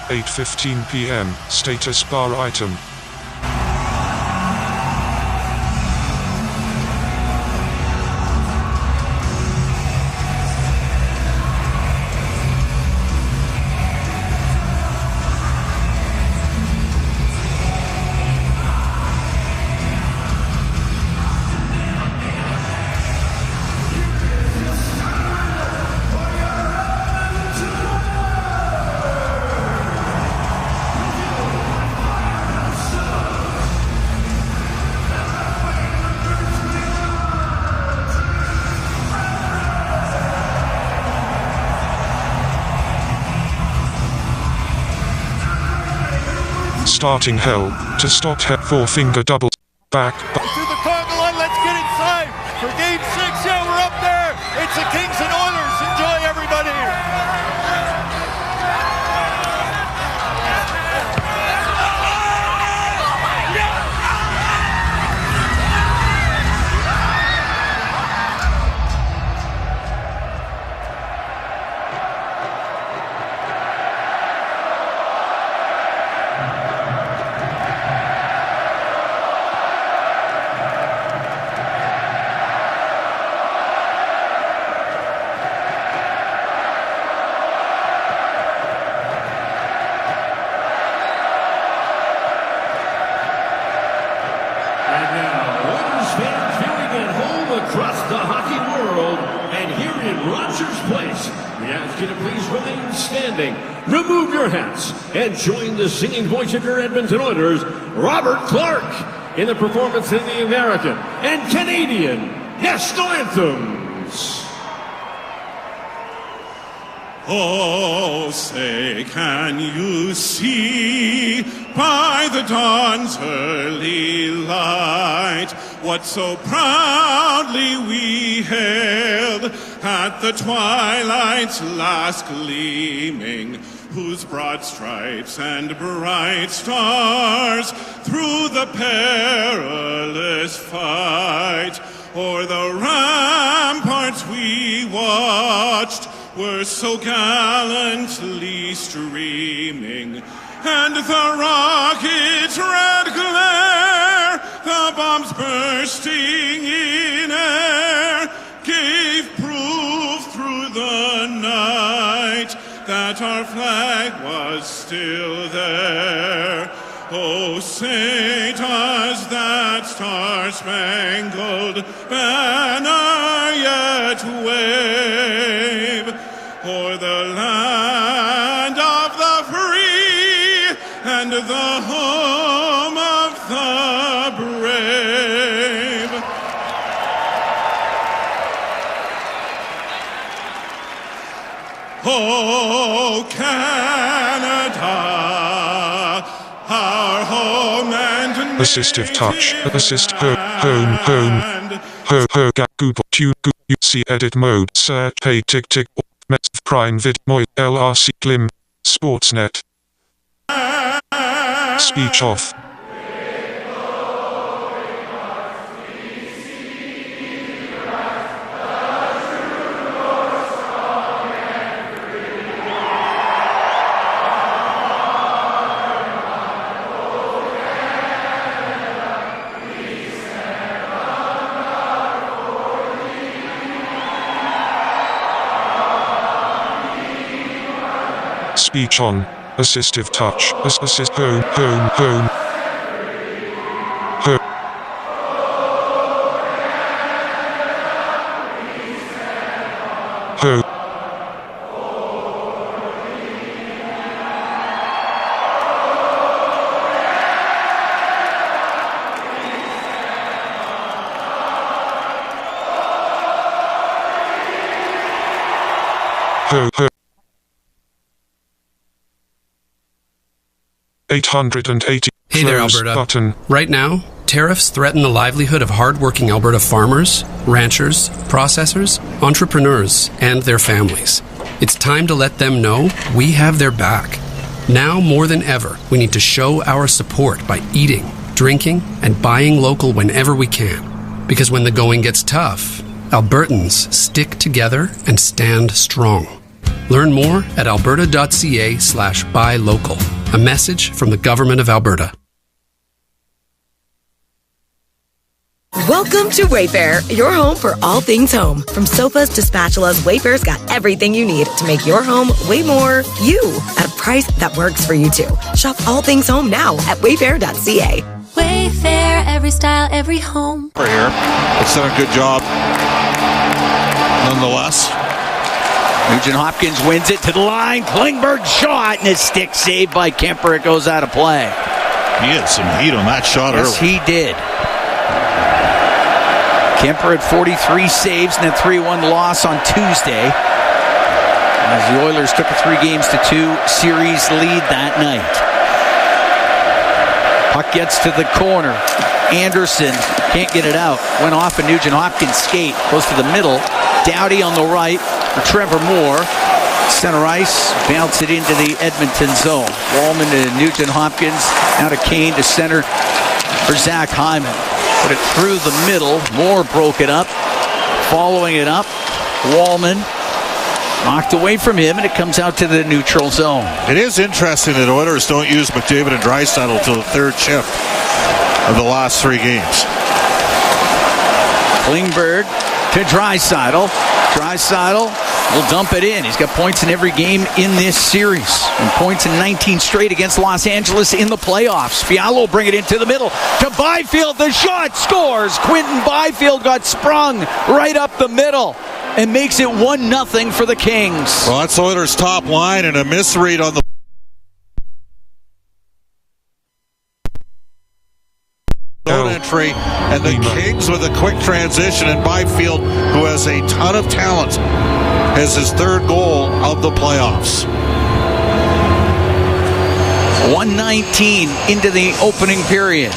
8:15 p.m. Status bar item. Starting hell to stop head 4-finger double back. To the corner line, let's get inside for game 6. Yeah, we're up there. It's the Kings and Oilers. Enjoy, everybody. Across the hockey world, and here in Rogers Place, we ask you to please remain standing, remove your hats, and join the singing voice of your Edmonton Oilers, Robert Clark, in the performance of the American and Canadian national anthems. Oh, say, can you see by the dawn's early light what so proudly we hailed at the twilight's last gleaming, whose broad stripes and bright stars through the perilous fight o'er the ramparts we watched were so gallantly streaming, and the rocket's red glare, the bombs bursting in air, gave proof through the night that our flag was still there. Oh, say does that star-spangled banner yet wave o'er the land of the free and the home of the brave? Oh, Canada, our home and Assistive touch. Assist home. Google tune see edit mode. Search pay tick Mets prime vid moi LRC glim Sportsnet. Speech off. Speech on. Assistive touch. Assist home. Home. Ho. 880. Hey there, Alberta. Button. Right now, tariffs threaten the livelihood of hardworking Alberta farmers, ranchers, processors, entrepreneurs, and their families. It's time to let them know we have their back. Now more than ever, we need to show our support by eating, drinking, and buying local whenever we can. Because when the going gets tough, Albertans stick together and stand strong. Learn more at alberta.ca/buy local. A message from the Government of Alberta. Welcome to Wayfair, your home for all things home. From sofas to spatulas, Wayfair's got everything you need to make your home way more you at a price that works for you too. Shop all things home now at wayfair.ca. Wayfair, every style, every home. Here, it's done a good job nonetheless. Nugent Hopkins wins it to the line. Klingberg shot, and his stick saved by Kemper. It goes out of play. He had some heat on that shot early. Yes, he did. Kemper had 43 saves in that 3-1 loss on Tuesday, as the Oilers took a 3-2 series lead that night. Puck gets to the corner. Anderson can't get it out. Went off a Nugent Hopkins skate. Goes to the middle. Doughty on the right for Trevor Moore. Center ice. Bounce it into the Edmonton zone. Wallman to Nugent Hopkins. Now to Kane to center for Zach Hyman. Put it through the middle. Moore broke it up. Following it up. Wallman knocked away from him, and it comes out to the neutral zone. It is interesting that Oilers don't use McDavid and Draisaitl till the third shift of the last 3 games. Klingberg to Draisaitl. Draisaitl will dump it in. He's got points in every game in this series, and points in 19 straight against Los Angeles in the playoffs. Fiala will bring it into the middle to Byfield. The shot scores. Quinton Byfield got sprung right up the middle and makes it 1-0 for the Kings. Well, that's Oilers' top line, and a misread on the entry, and the Kings with a quick transition, and Byfield, who has a ton of talent, has his 3rd goal of the playoffs. 1:19 into the opening period.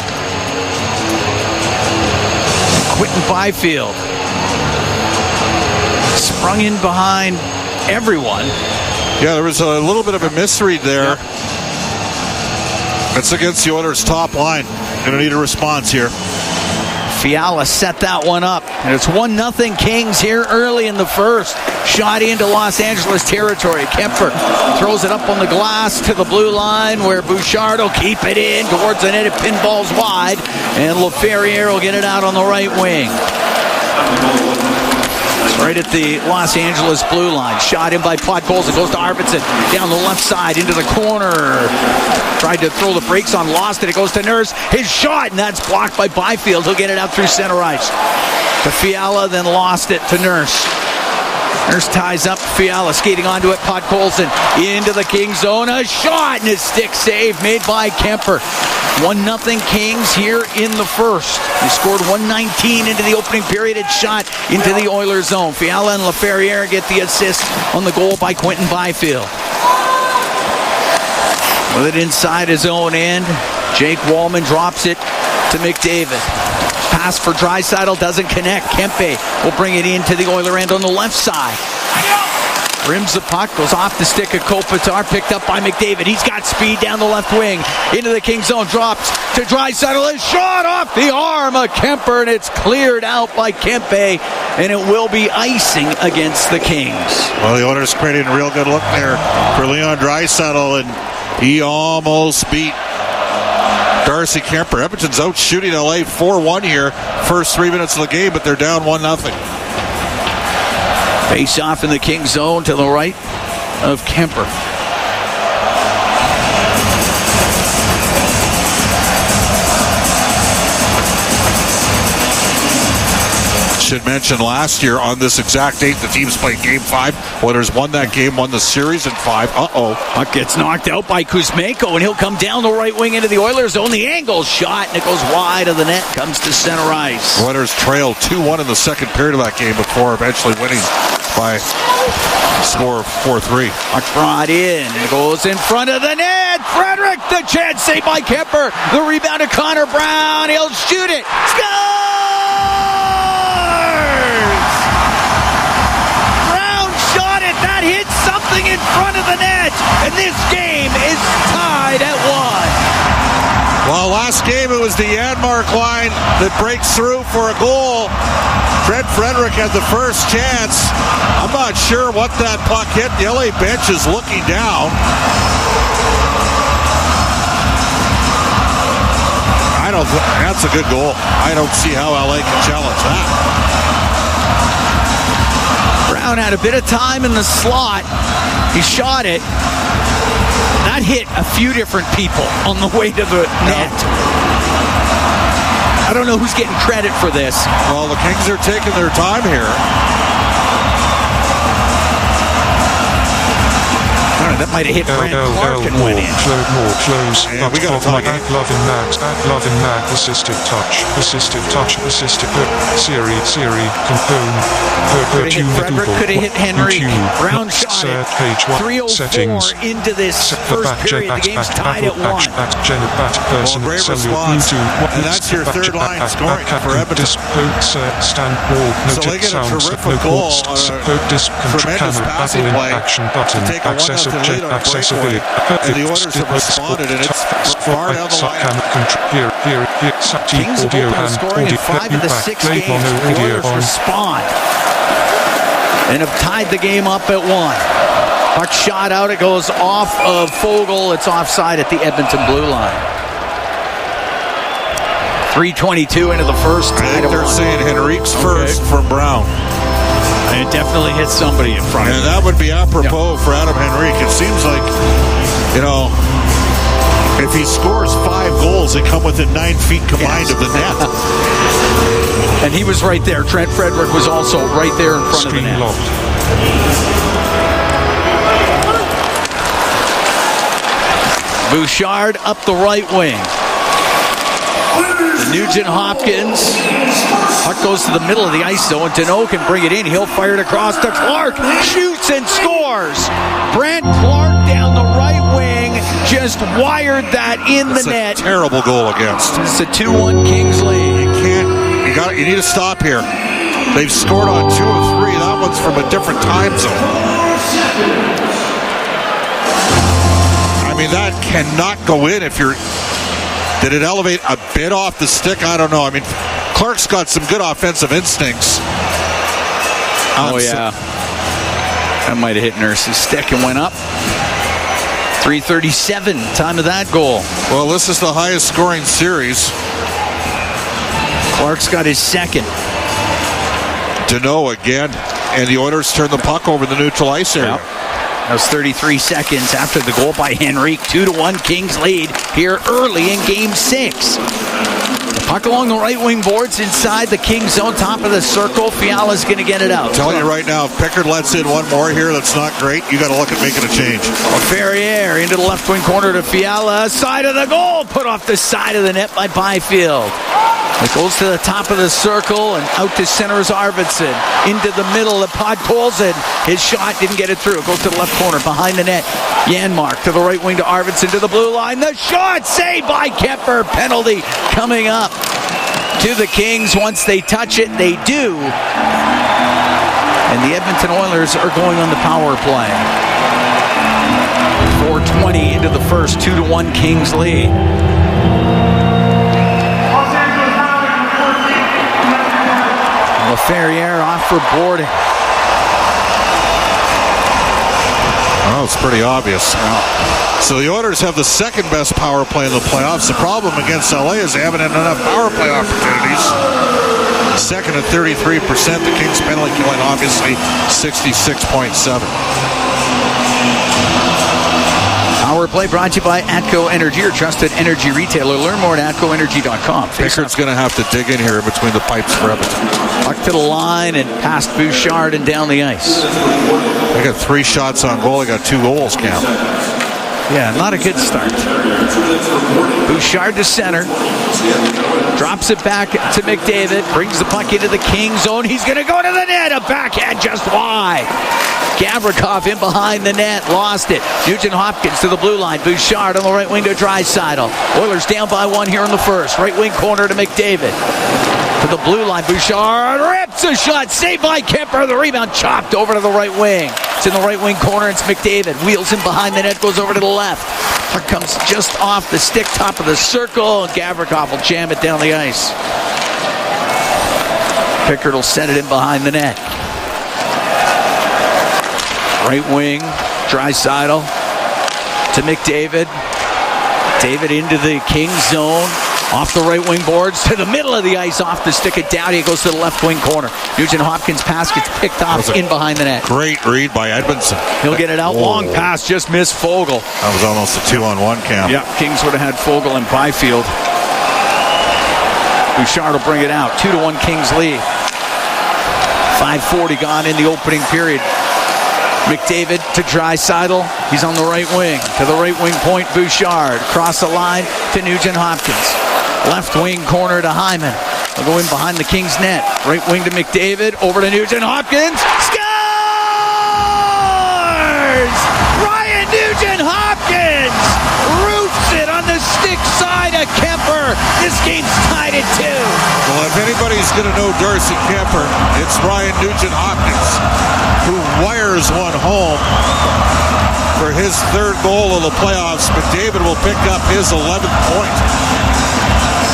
Quinton Byfield sprung in behind everyone. Yeah, there was a little bit of a misread there. It's against the Oilers' top line. Going to need a response here. Fiala set that one up, and it's 1-0 Kings here early in the first. Shot into Los Angeles territory. Kemper throws it up on the glass to the blue line, where Bouchard will keep it in towards the net. It pinballs wide, and LaFerriere will get it out on the right wing. Right at the Los Angeles blue line. Shot in by Podkolzin. It goes to Arvidsson. Down the left side into the corner. Tried to throw the brakes on, lost it. It goes to Nurse. His shot, and that's blocked by Byfield. He'll get it out through center ice to Fiala, then lost it to Nurse. Nurse ties up Fiala, skating onto it. Podkolzin into the King zone. A shot, and his stick save made by Kemper. 1-0 Kings here in the first. They scored 1:19 into the opening period. It's shot into the Oilers zone. Fiala and LaFerriere get the assist on the goal by Quinton Byfield. With it inside his own end, Jake Wallman drops it to McDavid. Pass for Draisaitl doesn't connect. Kempe will bring it into the Oiler end on the left side. Rims the puck, goes off the stick of Kopitar, picked up by McDavid. He's got speed down the left wing, into the King zone, drops to Draisaitl, a shot off the arm of Kemper, and it's cleared out by Kempe, and it will be icing against the Kings. Well, the Oilers created a real good look there for Leon Draisaitl, and he almost beat Darcy Kemper. Edmonton's out shooting LA 4-1 here, first 3 minutes of the game, but they're down 1-0. Face off in the King zone to the right of Kemper. Should mention last year on this exact date, the teams played Game 5. Oilers won that game, won the series in 5. Puck gets knocked out by Kuzmenko, and he'll come down the right wing into the Oilers zone. The angle shot, and it goes wide of the net, comes to center ice. Oilers trailed 2-1 in the second period of that game before eventually winning by a score of 4-3. Puck brought in, and goes in front of the net. Frederick, the chance saved by Kemper. The rebound to Connor Brown. He'll shoot it. Score! Hit something in front of the net, and this game is tied at 1. Well, last game it was the Janmark line that breaks through for a goal. Trent Frederick had the first chance. I'm not sure what that puck hit. The LA bench is looking down. That's a good goal. I don't see how LA can challenge that. Brown had a bit of time in the slot. He shot it. That hit a few different people on the way to the net. I don't know who's getting credit for this. Well, the Kings are taking their time here. That might have hit Brent Clark and went in. More close. Yeah, we got to talk. Loving Mag, assisted touch, Siri, Compone, Could have hit Frederick, could have hit Henry. Brown shot it. Page 1, 3:04 settings. into this first period. The game's tied at 1. Well, great response. And that's your third line scoring for Edmonton. So they get a terrific goal on a tremendous passing play to take a 1-0 lead on a breakaway. And the Oilers have responded, and it's far down the line. Kings have opened scoring in 5 of the 6 games. The Oilers respond and have tied the game up at 1. Puck shot out. It goes off of Fogle. It's offside at the Edmonton blue line. 3:22 into the first. I think they're saying Henrique's first from Brown. It definitely hit somebody in front of him. And that would be apropos for Adam Henrique. It seems like, if he scores 5 goals, they come within 9 feet combined of the net. And he was right there. Trent Frederick was also right there in front of the net. Bouchard up the right wing. Nugent Hopkins. Puck goes to the middle of the ice zone. Deneau can bring it in. He'll fire it across to Clark. Shoots and scores. Brent Clark down the right wing. Just wired that in the net. Terrible goal against. It's a 2-1 Kings lead. You need to stop here. They've scored on 2 of 3. That one's from a different time zone. I mean, that cannot go in if you're... Did it elevate a bit off the stick? I don't know. I mean, Clark's got some good offensive instincts. Oh, yeah. That might have hit Nurse's stick and went up. 3:37, time of that goal. Well, this is the highest scoring series. Clark's got his second. Deneau again. And the Oilers turn the puck over the neutral ice area. Yep. That was 33 seconds after the goal by Henrique. 2-1 Kings lead here early in Game 6. The puck along the right wing boards inside the Kings zone, top of the circle. Fiala's going to get it out. I'm telling you right now, if Pickard lets in one more here that's not great, you got to look at making a change. Ferrier into the left wing corner to Fiala. Side of the goal, put off the side of the net by Byfield. It goes to the top of the circle and out to center is Arvidsson. Into the middle of Podkolzin. His shot didn't get it through. It goes to the left corner behind the net. Janmark to the right wing to Arvidsson to the blue line. The shot saved by Kemper. Penalty coming up to the Kings. Once they touch it, they do. And the Edmonton Oilers are going on the power play. 4:20 into the first. 2-1 Kings lead. Ferrier off for boarding. Oh, it's pretty obvious. So the Oilers have the second best power play in the playoffs. The problem against LA is they haven't had enough power play opportunities. Second at 33%. The Kings penalty killing, obviously, 66.7. Power play brought to you by ATCO Energy, your trusted energy retailer. Learn more at atcoenergy.com. Pickard's going to have to dig in here between the pipes for Edmonton. Puck to the line and past Bouchard and down the ice. They got 3 shots on goal. They got 2 goals, Cam. Yeah, not a good start. Bouchard to center. Drops it back to McDavid. Brings the puck into the King zone. He's going to go to the net. A backhand just wide. Gavrikov in behind the net. Lost it. Nugent Hopkins to the blue line. Bouchard on the right wing to Draisaitl. Oilers down by 1 here in the first. Right wing corner to McDavid. To the blue line. Bouchard rips a shot. Saved by Kemper. The rebound chopped over to the right wing. It's in the right wing corner. It's McDavid. Wheels in behind the net. Goes over to the left. left. Puck comes just off the stick, top of the circle, and Gavrikov will jam it down the ice. Pickard will send it in behind the net. Right wing, Draisaitl to McDavid. David into the Kings zone. Off the right wing boards to the middle of the ice, off the stick of Doughty. It goes to the left wing corner. Nugent-Hopkins pass gets picked off in behind the net. Great read by Edmondson. He'll get it out. Whoa. Long pass, just missed Fogle. That was almost a 2-on-1 count. Yeah, Kings would have had Fogle and Byfield. Bouchard will bring it out. 2-1 Kings lead. 5:40 gone in the opening period. McDavid to Draisaitl. He's on the right wing. To the right wing point, Bouchard. Across the line to Nugent-Hopkins. Left wing corner to Hyman. They'll go in behind the Kings net. Right wing to McDavid. Over to Nugent-Hopkins. Scores! Ryan Nugent-Hopkins roots it on the stick side of Kemper. This game's tied at 2. Well, if anybody's going to know Darcy Kemper, it's Ryan Nugent-Hopkins, who wires one home for his third goal of the playoffs. McDavid will pick up his 11th point.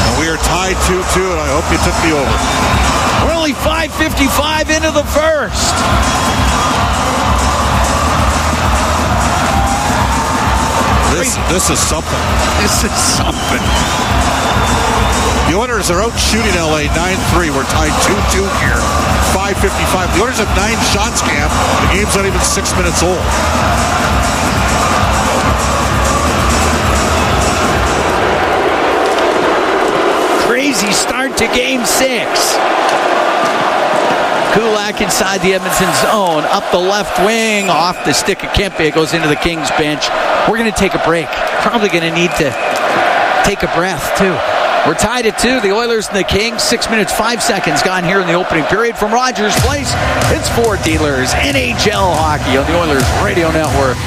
And we are tied 2-2, and I hope you took the over. We're only 5:55 into the first. This is something. This is something. The Oilers are out shooting LA 9-3. We're tied 2-2 here. 5:55. The Oilers have 9 shots, Cam. The game's not even 6 minutes old. Crazy start to game 6. Kulak inside the Edmonton zone, up the left wing, off the stick of Kempe. It goes into the Kings bench. We're going to take a break. Probably going to need to take a breath, too. We're tied at 2. The Oilers and the Kings. 6 minutes, 5 seconds gone here in the opening period from Rogers Place. It's Ford Dealers, NHL hockey on the Oilers Radio Network.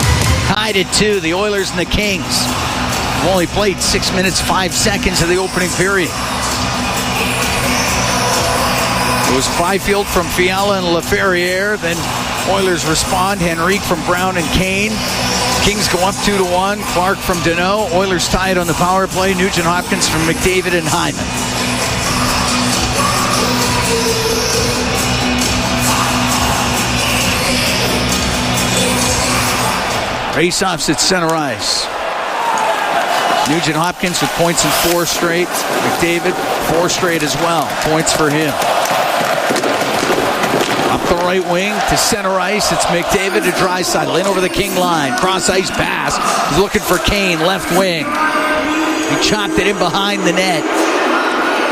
Tied at 2. The Oilers and the Kings have only played 6 minutes, 5 seconds of the opening period. It was Byfield from Fiala and LaFerriere. Then Oilers respond. Henrique from Brown and Kane. Kings go up 2-1. Clark from Deneau. Oilers tied on the power play. Nugent-Hopkins from McDavid and Hyman. Face-offs at center ice. Nugent-Hopkins with points in 4 straight. McDavid, 4 straight as well. Points for him. Up the right wing to center ice. It's McDavid to Draisaitl. In over the King line. Cross ice pass. He's looking for Kane. Left wing. He chopped it in behind the net.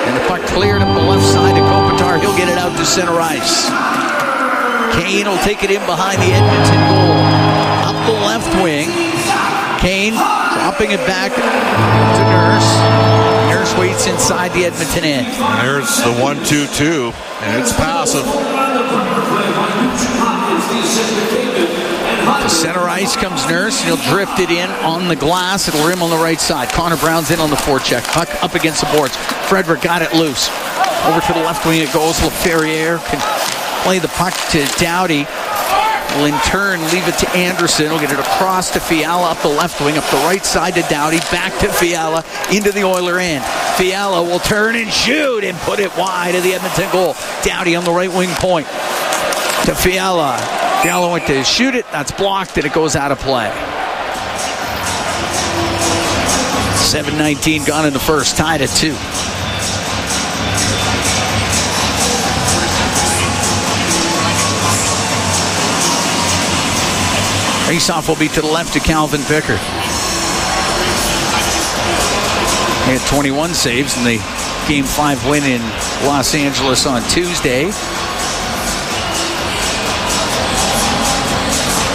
And the puck cleared up the left side to Kopitar. He'll get it out to center ice. Kane will take it in behind the Edmonton goal. Up the left wing. Kane dropping it back to Nurse. Nurse waits inside the Edmonton end. There's the 1-2-2, and it's passive. To center ice comes Nurse, and he'll drift it in on the glass. It'll rim on the right side. Connor Brown's in on the forecheck. Puck up against the boards. Frederick got it loose. Over to the left wing it goes. LaFerriere can play the puck to Doughty. Will in turn leave it to Anderson. He'll get it across to Fiala up the left wing, up the right side to Doughty, back to Fiala into the Oiler end. Fiala will turn and shoot and put it wide of the Edmonton goal. Doughty on the right wing point to Fiala. Fiala went to shoot it. That's blocked and it goes out of play. 7:19 gone in the first, tied at 2. Faceoff will be to the left to Calvin Pickard. He had 21 saves in the Game 5 win in Los Angeles on Tuesday.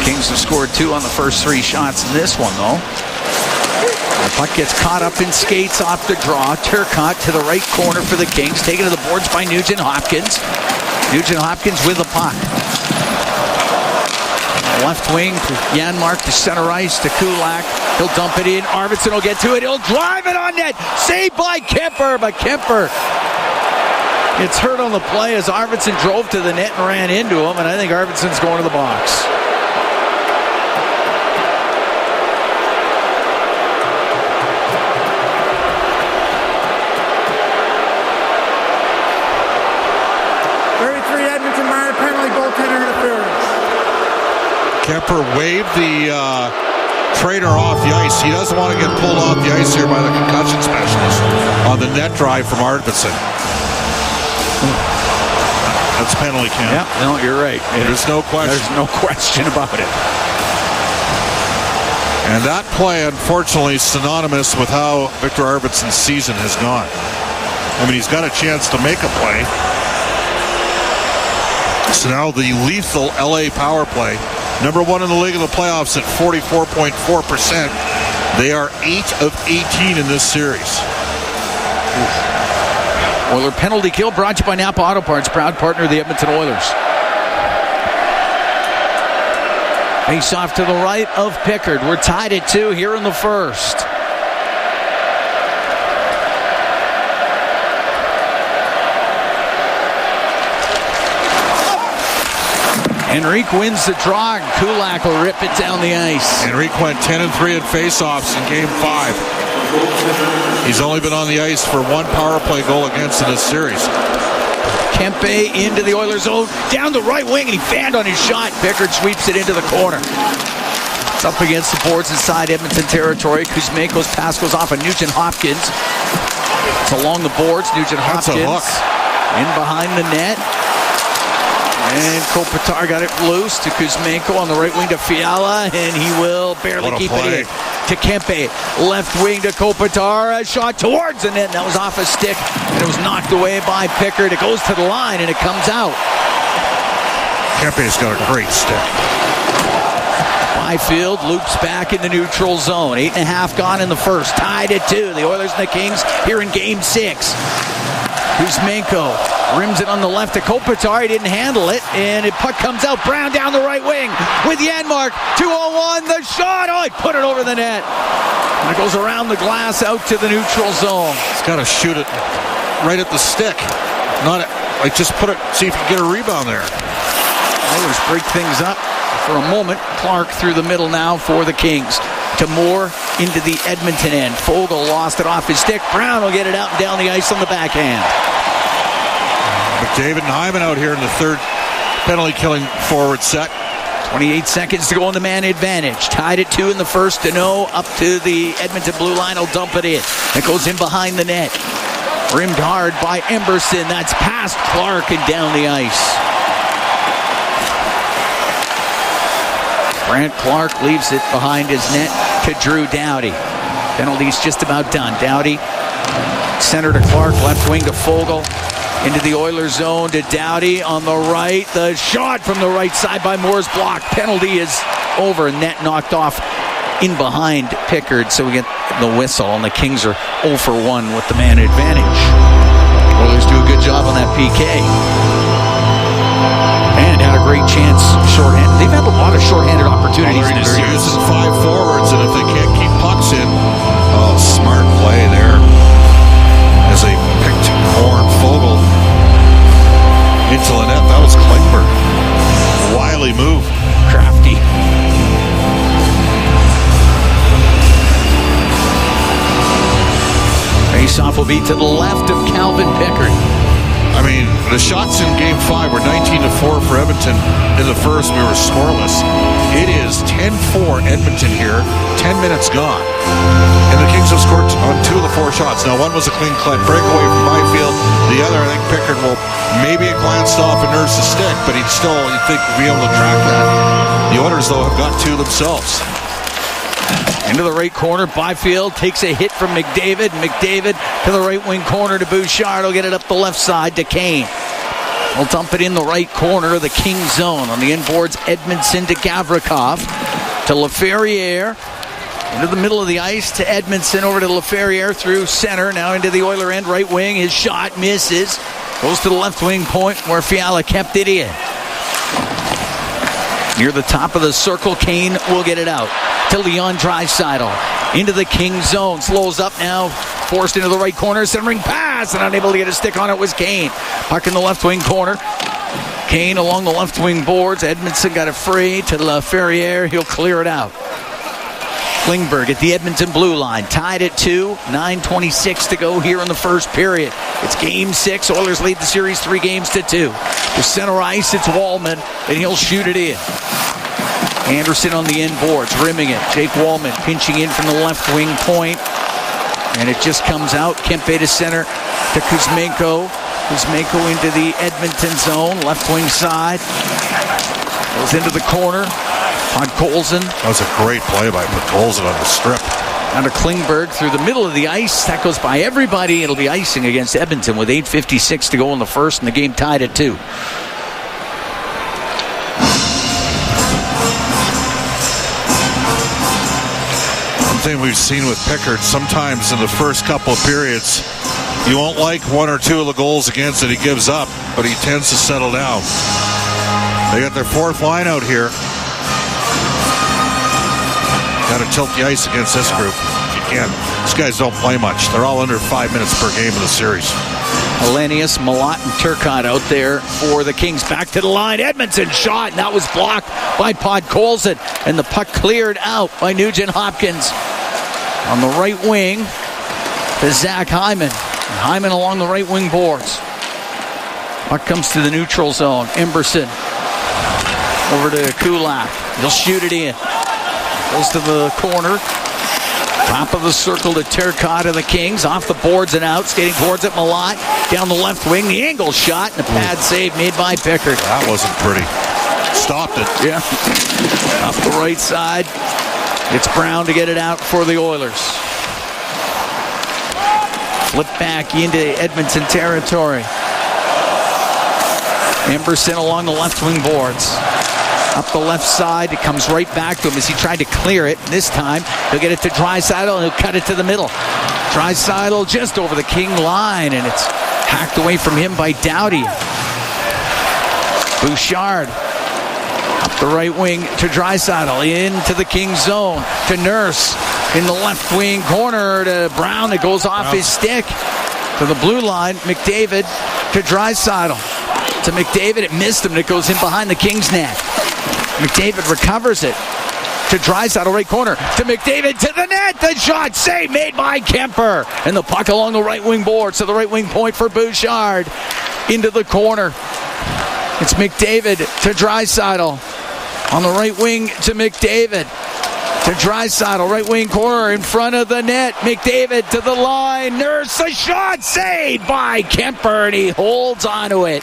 Kings have scored 2 on the first 3 shots in this one, though. The puck gets caught up in skates off the draw. Turcotte to the right corner for the Kings. Taken to the boards by Nugent-Hopkins. Nugent-Hopkins with the puck. Left wing to Janmark to center ice to Kulak. He'll dump it in. Arvidsson will get to it. He'll drive it on net. Saved by Kemper, but Kemper gets hurt on the play as Arvidsson drove to the net and ran into him, and I think Arvidsson's going to the box. Kemper waved the trainer off the ice. He doesn't want to get pulled off the ice here by the concussion specialist on the net drive from Arvidsson. That's penalty count. Yep, no, you're right. There's no question. There's no question about it. And that play, unfortunately, is synonymous with how Victor Arvidsson's season has gone. I mean, he's got a chance to make a play. So now the lethal LA power play, number one in the league in the playoffs at 44.4%. They are 8 of 18 in this series. Oiler penalty kill brought to you by Napa Auto Parts, proud partner of the Edmonton Oilers. Face off to the right of Pickard. We're tied at 2 here in the first. Henrique wins the draw, and Kulak will rip it down the ice. Henrique went 10-3 in faceoffs in Game 5. He's only been on the ice for one power play goal against in this series. Kempe into the Oilers zone, down the right wing, and he fanned on his shot. Pickard sweeps it into the corner. It's up against the boards inside Edmonton territory. Kuzmenko's pass goes off of Nugent-Hopkins. It's along the boards. Nugent-Hopkins in behind the net. And Kopitar got it loose to Kuzmenko on the right wing to Fiala, and he will barely keep it in. To Kempe, left wing to Kopitar, a shot towards the net, and that was off a stick, and it was knocked away by Pickard. It goes to the line, and it comes out. Kempe's got a great stick. Byfield loops back in the neutral zone. 8.5 gone in the first, tied at 2. The Oilers and the Kings here in Game 6. Kuzmenko rims it on the left to Kopitar. He didn't handle it, and it puck comes out. Brown down the right wing with Janmark. 2-on-1, the shot. Oh, he put it over the net. And it goes around the glass out to the neutral zone. He's got to shoot it right at the stick. Not like just put it, see if you can get a rebound there. Oilers break things up for a moment. Clark through the middle now for the Kings. To Moore into the Edmonton end. Fogle lost it off his stick. Brown will get it out and down the ice on the backhand. McDavid and Hyman out here in the third penalty-killing forward set. 28 seconds to go on the man advantage. Tied at 2 in the first. Deneau up to the Edmonton blue line. He'll dump it in. It goes in behind the net. Rimmed hard by Emberson. That's past Clark and down the ice. Brant Clark leaves it behind his net to Drew Doughty. Penalty's just about done. Doughty, center to Clark, left wing to Fogle. Into the Oilers zone to Doughty on the right. The shot from the right side by Moore's block. Penalty is over. Net knocked off in behind Pickard. So we get the whistle, and the Kings are 0 for 1 with the man advantage. Oilers do a good job on that PK. And had a great chance shorthanded. They've had a lot of shorthanded opportunities in this They're series. using 5 forwards, and if they can't keep pucks in, smart play there. As they picked Moore and Fogle into the net. That was Klingberg. Wily move. Crafty. Face-off will be to the left of Calvin Pickard. I mean, the shots in Game 5 were 19-4 for Edmonton. In the first, we were scoreless. It is 10-4 Edmonton here. 10 minutes gone. And the Kings have scored on 2 of the 4 shots. Now, one was a clean breakaway from Byfield. The other, I think Pickard will maybe it glanced off and nursed the stick, but you'd think be able to track that. The Oilers, though, have got 2 themselves. Into the right corner, Byfield takes a hit from McDavid. McDavid to the right wing corner to Bouchard. He'll get it up the left side to Kane. He'll dump it in the right corner of the King zone. On the inboards, Edmondson to Gavrikov. To Laferriere. Into the middle of the ice to Edmondson. Over to Laferriere through center. Now into the Oiler end, right wing. His shot misses. Goes to the left wing point where Fiala kept it in. Near the top of the circle, Kane will get it out to Leon Draisaitl. Into the King zone. Slows up now. Forced into the right corner. Centering pass. And unable to get a stick on it was Kane. Puck in the left wing corner. Kane along the left wing boards. Edmondson got it free to Laferriere. He'll clear it out. Klingberg at the Edmonton blue line. Tied at 2. 9:26 to go here in the first period. It's Game 6. Oilers lead the series 3-2. To center ice, it's Wallman, and he'll shoot it in. Anderson on the end boards, rimming it. Jake Wallman pinching in from the left wing point. And it just comes out. Kempe to center to Kuzmenko. Kuzmenko into the Edmonton zone, left wing side. Goes into the corner. Podkolzin. That was a great play by Podkolzin on the strip. Down to Klingberg through the middle of the ice. That goes by everybody. It'll be icing against Edmonton with 8:56 to go in the first, and the game tied at 2. Thing we've seen with Pickard sometimes in the first couple of periods, you won't like one or two of the goals against that he gives up, but he tends to settle down. They got their fourth line out here. Got to tilt the ice against this group if you can. These guys don't play much. They're all under 5 minutes per game in the series. Hellenius, Malott, and Turcotte out there for the Kings. Back to the line. Edmonton shot, and that was blocked by Podkolzin. And the puck cleared out by Nugent Hopkins. On the right wing to Zach Hyman. And Hyman along the right wing boards. Puck comes to the neutral zone. Emberson over to Kulak. He'll shoot it in. Goes to the corner. Top of the circle to Turcotte of the Kings. Off the boards and out. Skating towards it. Malott down the left wing. The angle shot and a pad save made by Pickard. That wasn't pretty. Stopped it. Yeah. Off the right side. It's Brown to get it out for the Oilers. Flip back into Edmonton territory. Emberson along the left wing boards. Up the left side, it comes right back to him as he tried to clear it. This time, he'll get it to Draisaitl and he'll cut it to the middle. Draisaitl just over the King line, and it's hacked away from him by Doughty. Bouchard up the right wing to Draisaitl, into the King zone to Nurse in the left wing corner to Brown. It goes off his stick to the blue line. McDavid to Draisaitl. To McDavid, it missed him, and it goes in behind the King's net. McDavid recovers it to Draisaitl, right corner to McDavid, to the net. The shot save made by Kemper, and the puck along the right wing boards to the right wing point for Bouchard into the corner. It's McDavid to Draisaitl on the right wing to McDavid to Draisaitl, right wing corner in front of the net. McDavid to the line. Nurse, a shot saved by Kemper, and he holds onto it.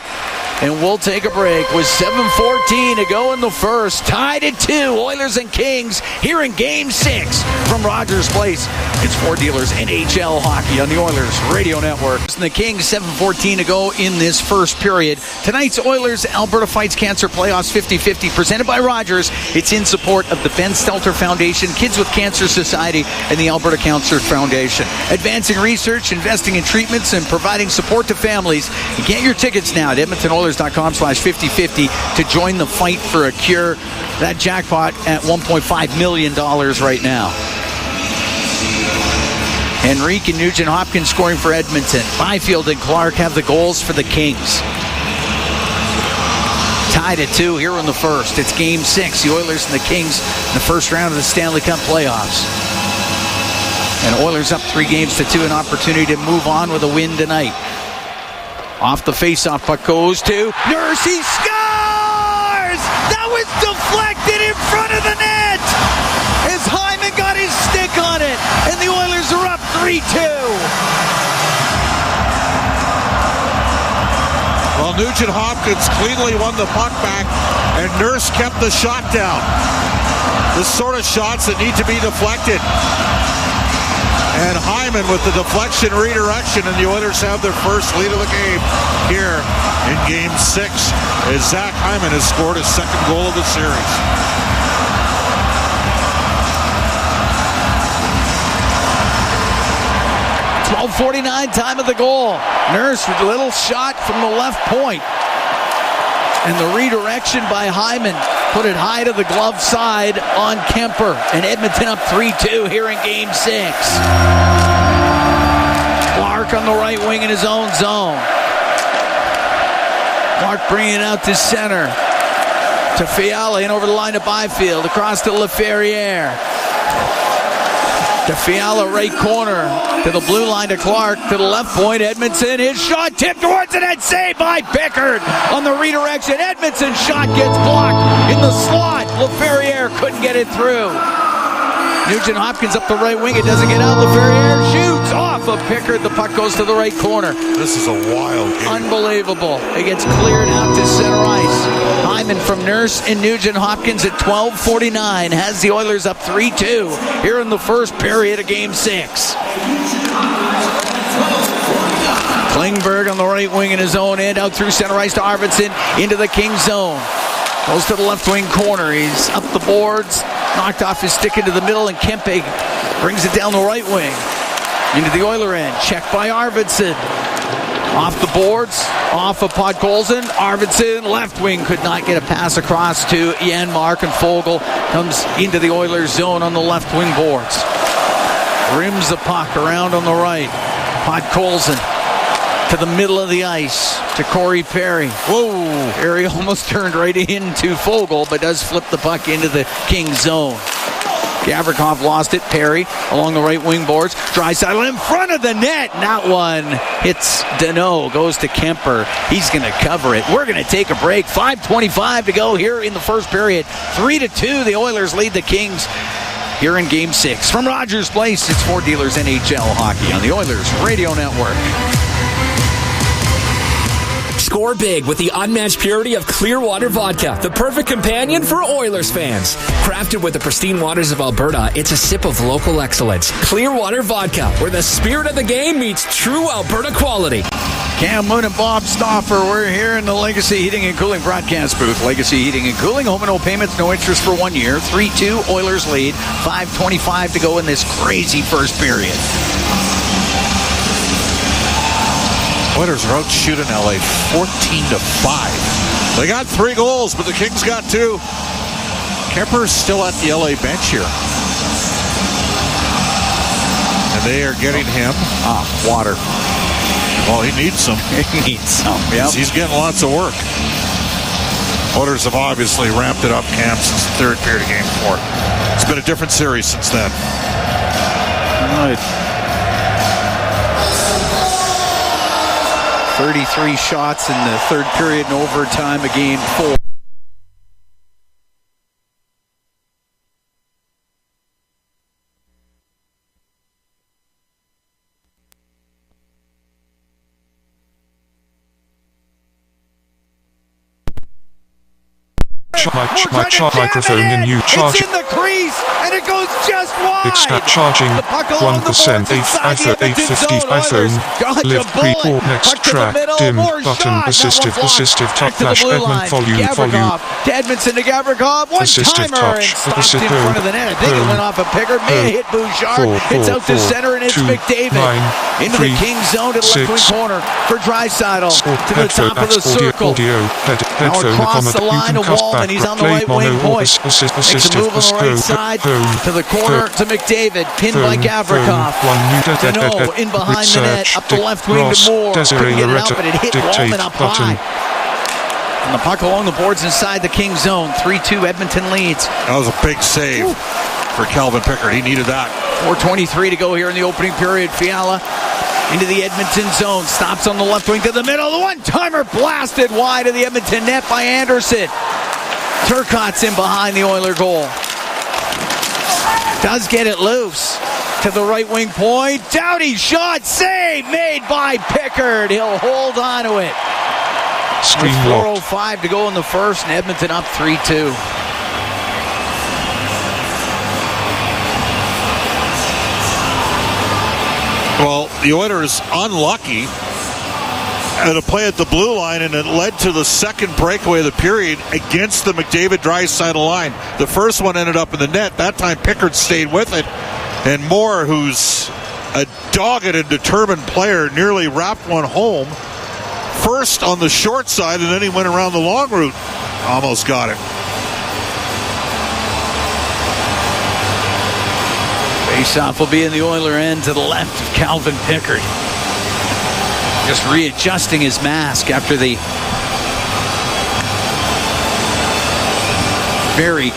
And we'll take a break with 7:14 to go in the first. Tied at 2. Oilers and Kings here in Game 6 from Rogers Place. It's Ford Dealers NHL Hockey on the Oilers Radio Network. And the Kings, 7:14 to go in this first period. Tonight's Oilers Alberta Fights Cancer Playoffs 50-50 presented by Rogers. It's in support of the Ben Stelter Foundation, Kids with Cancer Society, and the Alberta Cancer Foundation. Advancing research, investing in treatments, and providing support to families. You get your tickets now at EdmontonOilers.com/50-50 to join the fight for a cure. That jackpot at $1.5 million right now. Henrique and Nugent Hopkins scoring for Edmonton. Byfield and Clark have the goals for the Kings. Tied at 2 here in the first. It's Game 6. The Oilers and the Kings in the first round of the Stanley Cup playoffs. And Oilers up 3 games to 2. An opportunity to move on with a win tonight. Off the faceoff, puck goes to Nurse. He scores! That was deflected in front of the net as Hyman got his stick on it, and the Oilers are up 3-2. Well, Nugent Hopkins cleanly won the puck back, and Nurse kept the shot down. The sort of shots that need to be deflected. And Hyman with the deflection redirection, and the Oilers have their first lead of the game here in Game 6 as Zach Hyman has scored his second goal of the series. .49 time of the goal. Nurse with a little shot from the left point. And the redirection by Hyman put it high to the glove side on Kemper. And Edmonton up 3-2 here in Game 6. Clark on the right wing in his own zone. Clark bringing it out to center. To Fiala and over the line to Byfield. Across to LaFerriere. To Fiala, right corner. To the blue line to Clark. To the left point, Edmonton. His shot tipped towards it and saved by Pickard on the redirection. Edmonton's shot gets blocked in the slot. LaFerriere couldn't get it through. Nugent Hopkins up the right wing. It doesn't get out. LaFerriere shoots off of Pickard. The puck goes to the right corner. This is a wild game. Unbelievable. It gets cleared out to center ice. Hyman from Nurse and Nugent Hopkins at 12:49 has the Oilers up 3-2 here in the first period of Game 6. Klingberg on the right wing in his own end, out through center ice to Arvidsson into the Kings zone. Goes to the left wing corner. He's up the boards, knocked off his stick into the middle, and Kempe brings it down the right wing into the Oiler end. Checked by Arvidsson. Off the boards, off of Podkolzin. Arvidsson, left wing, could not get a pass across to Janmark, and Fogle comes into the Oilers zone on the left wing boards. Rims the puck around on the right. Podkolzin to the middle of the ice to Corey Perry. Whoa! Perry almost turned right into Fogle, but does flip the puck into the Kings zone. Gavrikov lost it. Perry along the right wing boards. Draisaitl in front of the net. And that one hits Deneau. Goes to Kemper. He's going to cover it. We're going to take a break. 5:25 to go here in the first period. 3-2. The Oilers lead the Kings here in Game 6. From Rogers Place, it's Ford Dealers NHL Hockey on the Oilers Radio Network. Score big with the unmatched purity of Clearwater Vodka, the perfect companion for Oilers fans. Crafted with the pristine waters of Alberta, it's a sip of local excellence. Clearwater Vodka, where the spirit of the game meets true Alberta quality. Cam Moon and Bob Stauffer, we're here in the Legacy Heating and Cooling broadcast booth. Legacy Heating and Cooling, home and no payments, no interest for 1 year. 3-2, Oilers lead. 5:25 to go in this crazy first period. Oilers are out shooting LA 14-5. They got 3 goals, but the Kings got 2. Kemper's still at the LA bench here. And they are getting him water. Well, he needs some. He needs some, yep. He's getting lots of work. Oilers have obviously ramped it up, Cam, since the third period of Game 4. It's been a different series since then. Right. 33 shots in the third period and overtime of Game 4. My microphone in you charge. It's in the crease and it goes just wide. It's not charging 1%. 850 iPhone. Live pre-port next track. Dim button. Assistive top flash. Edmund volume. To Edmondson to Gavrikov. One timer and stopped in front of the net. I think it went off a Pickard. May hit Bouchard. It's out to center and it's McDavid. Into the Kings zone to the left wing corner for Draisaitl. To the top of the circle. Now across the line to Wallman. He's on the right wing point. Makes a move on the right side to the corner to McDavid. Pinned by Gavrikov. Deneau in behind the net. Up the left wing to Moore. Couldn't get it out, but it hit Wallman up high. And the puck along the boards inside the Kings zone. 3-2 Edmonton leads. That was a big save for Calvin Pickard. He needed that. 4:23 to go here in the opening period. Fiala into the Edmonton zone. Stops on the left wing to the middle. The one-timer blasted wide of the Edmonton net by Anderson. Turcotte's in behind the Oiler goal. Does get it loose to the right wing point. Doughty shot, save made by Pickard. He'll hold on to it. Screen With locked. 4:05 to go in the first, and Edmonton up 3-2. Well, the Oilers unlucky at a play at the blue line, and it led to the second breakaway of the period against the McDavid-Draisaitl line. The first one ended up in the net. That time Pickard stayed with it, and Moore, who's a dogged and determined player, nearly wrapped one home. First on the short side, and then he went around the long route. Almost got it. Faceoff will be in the Oiler end to the left of Calvin Pickard. Just readjusting his mask after the very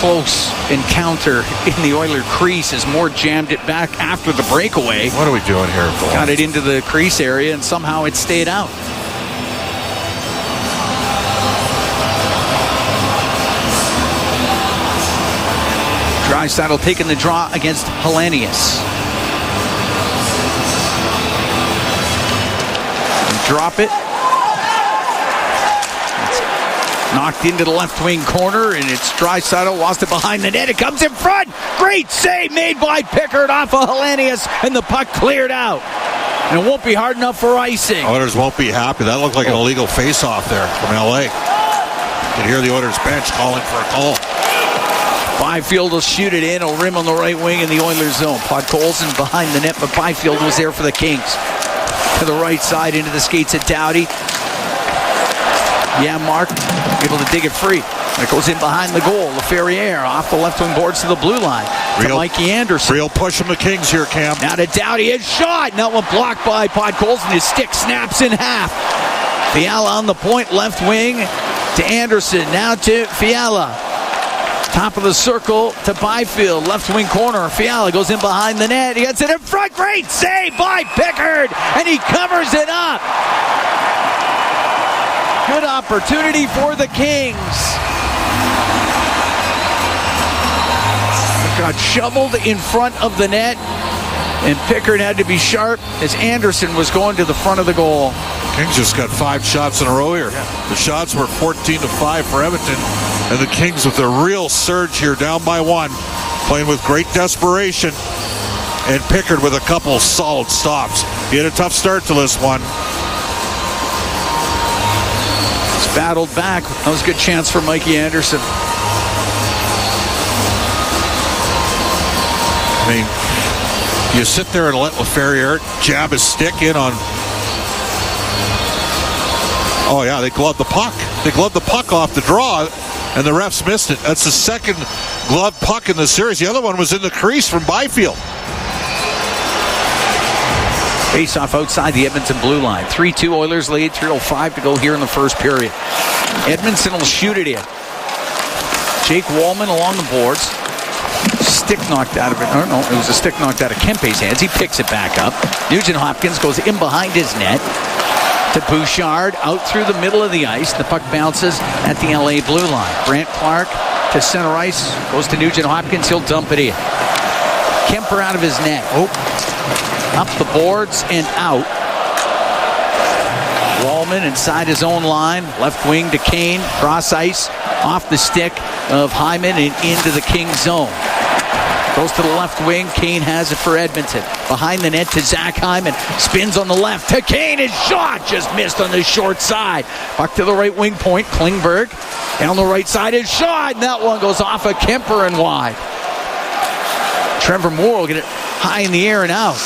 close encounter in the Oiler crease as Moore jammed it back after the breakaway. What are we doing here, Phil? Got it into the crease area, and somehow it stayed out. Draisaitl taking the draw against Hellenius. Drop it. It's knocked into the left wing corner, and it's Draisaitl, lost it behind the net. It comes in front. Great save made by Pickard off of Hellenius, and the puck cleared out. And it won't be hard enough for icing. Oilers won't be happy. That looked like an illegal face-off there from LA. You can hear the Oilers bench calling for a call. Byfield will shoot it in. It'll rim on the right wing in the Oilers zone. Podkolzin behind the net, but Byfield was there for the Kings. To the right side into the skates at Doughty. Yeah, Mark able to dig it free. It goes in behind the goal. LaFerriere off the left wing boards to the blue line. To Mikey Anderson. Real push from the Kings here, Cam. Now to Doughty. His shot. That one blocked by Podkolzin. His stick snaps in half. Fiala on the point, left wing to Anderson. Now to Fiala. Top of the circle to Byfield. Left wing corner. Fiala goes in behind the net. He gets it in front. Great save by Pickard. And he covers it up. Good opportunity for the Kings. Got shoveled in front of the net. And Pickard had to be sharp as Anderson was going to the front of the goal. Kings just got 5 shots in a row here. The shots were 14-5 for Edmonton. And the Kings with a real surge here, down by 1, playing with great desperation. And Pickard with a couple solid stops. He had a tough start to this one. He's battled back. That was a good chance for Mikey Anderson. I mean, you sit there and let LaFerriere jab his stick in on... Oh, yeah, they gloved the puck. They gloved the puck off the draw, and the refs missed it. That's the second gloved puck in the series. The other one was in the crease from Byfield. Face off outside the Edmonton blue line. 3-2 Oilers lead. 3:05 to go here in the first period. Edmonton will shoot it in. Jake Wallman along the boards. Stick knocked out of it. Oh, no, it was a stick knocked out of Kempe's hands. He picks it back up. Nugent Hopkins goes in behind his net to Bouchard, out through the middle of the ice. The puck bounces at the LA blue line. Brant Clark to center ice, goes to Nugent Hopkins. He'll dump it in. Kemper out of his net. Up the boards and out. Wallman inside his own line. Left wing to Kane. Cross ice off the stick of Hyman and into the Kings zone. Goes to the left wing. Kane has it for Edmonton. Behind the net to Zach Hyman. Spins on the left to Kane. His shot just missed on the short side. Puck to the right wing point. Klingberg down the right side. His shot. And that one goes off of Kemper and wide. Trevor Moore will get it high in the air and out.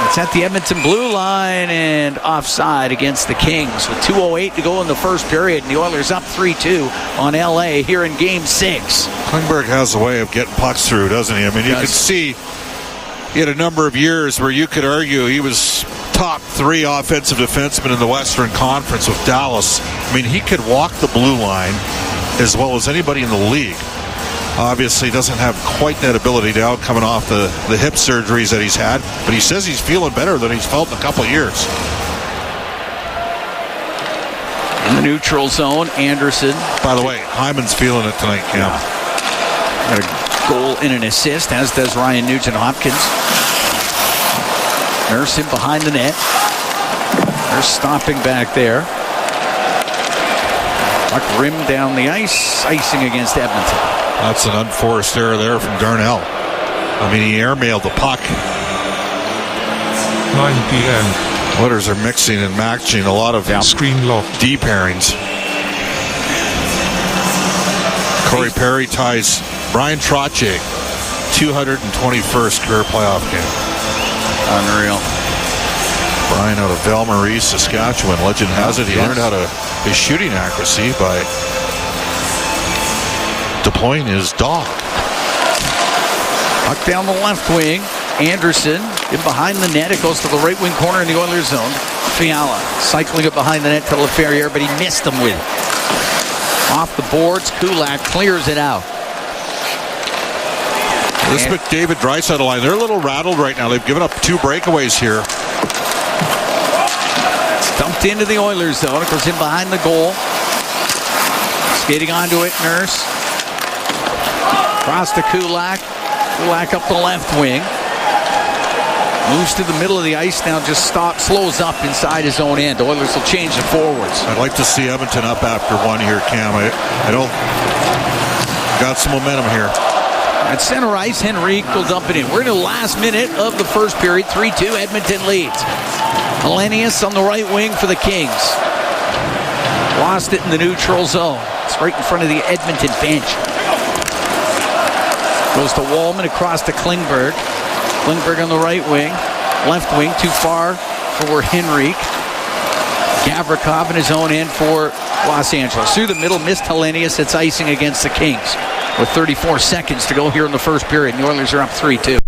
It's at the Edmonton blue line and offside against the Kings with 2:08 to go in the first period. And the Oilers up 3-2 on LA here in Game 6. Klingberg has a way of getting pucks through, doesn't he? I mean, you could see he had a number of years where you could argue he was top 3 offensive defenseman in the Western Conference with Dallas. I mean, he could walk the blue line as well as anybody in the league. Obviously doesn't have quite that ability now coming off the hip surgeries that he's had, but he says he's feeling better than he's felt in a couple of years. In the neutral zone, Anderson. By the way, Hyman's feeling it tonight, Cam. Got a goal and an assist, as does Ryan Nugent-Hopkins. Nurse in behind the net. They're stopping back there. Puck rimmed down the ice, icing against Edmonton. That's an unforced error there from Darnell. I mean, he airmailed the puck. 9 p.m. Oilers are mixing and matching a lot of screen lock D pairings. Corey Perry ties Brian Trottier 221st career playoff game. Unreal. Brian out of Val-Marie, Saskatchewan. Legend has it he learned how to his shooting accuracy by deploying his dog. Puck down the left wing. Anderson in behind the net. It goes to the right wing corner in the Oilers zone. Fiala cycling it behind the net to LaFerriere, but he missed him with it. Off the boards, Kulak clears it out. This McDavid Draisaitl line, they're a little rattled right now. They've given up 2 breakaways here. Dumped into the Oilers zone. It goes in behind the goal. Skating onto it, Nurse. Cross to Kulak. Kulak up the left wing. Moves to the middle of the ice now, just slows up inside his own end. Oilers will change the forwards. I'd like to see Edmonton up after 1 here, Cam. I don't... Got some momentum here. At center ice, Henrique will dump it in. We're in the last minute of the first period. 3-2, Edmonton leads. Hellenius on the right wing for the Kings. Lost it in the neutral zone. It's right in front of the Edmonton bench. Goes to Wallman across to Klingberg. Klingberg on the right wing. Left wing, too far for Henrique. Gavrikov in his own end for Los Angeles. Through the middle, missed Hellenius. It's icing against the Kings. With 34 seconds to go here in the first period. The Oilers are up 3-2.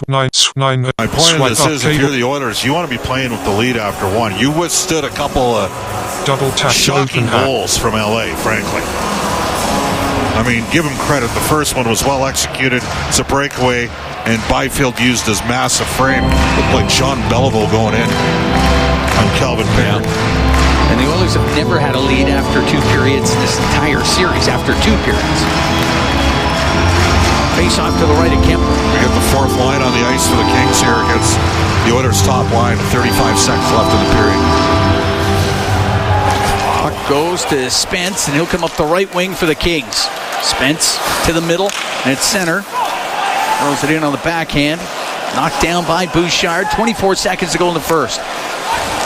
My point of this is, if you're the Oilers, you want to be playing with the lead after 1. You withstood a couple of shocking goals from LA, frankly. I mean, give him credit. The first one was well executed. It's a breakaway, and Byfield used his massive frame. Looked like Sean Belleville going in on Calvin Pickard. And the Oilers have never had a lead after 2 periods in this entire series, after 2 periods. Face off to the right of Kemper. We get the 4th line on the ice for the Kings here against the Oilers' top line. 35 seconds left in the period. Puck goes to Spence, and he'll come up the right wing for the Kings. Spence to the middle, and it's center. Throws it in on the backhand. Knocked down by Bouchard. 24 seconds to go in the first.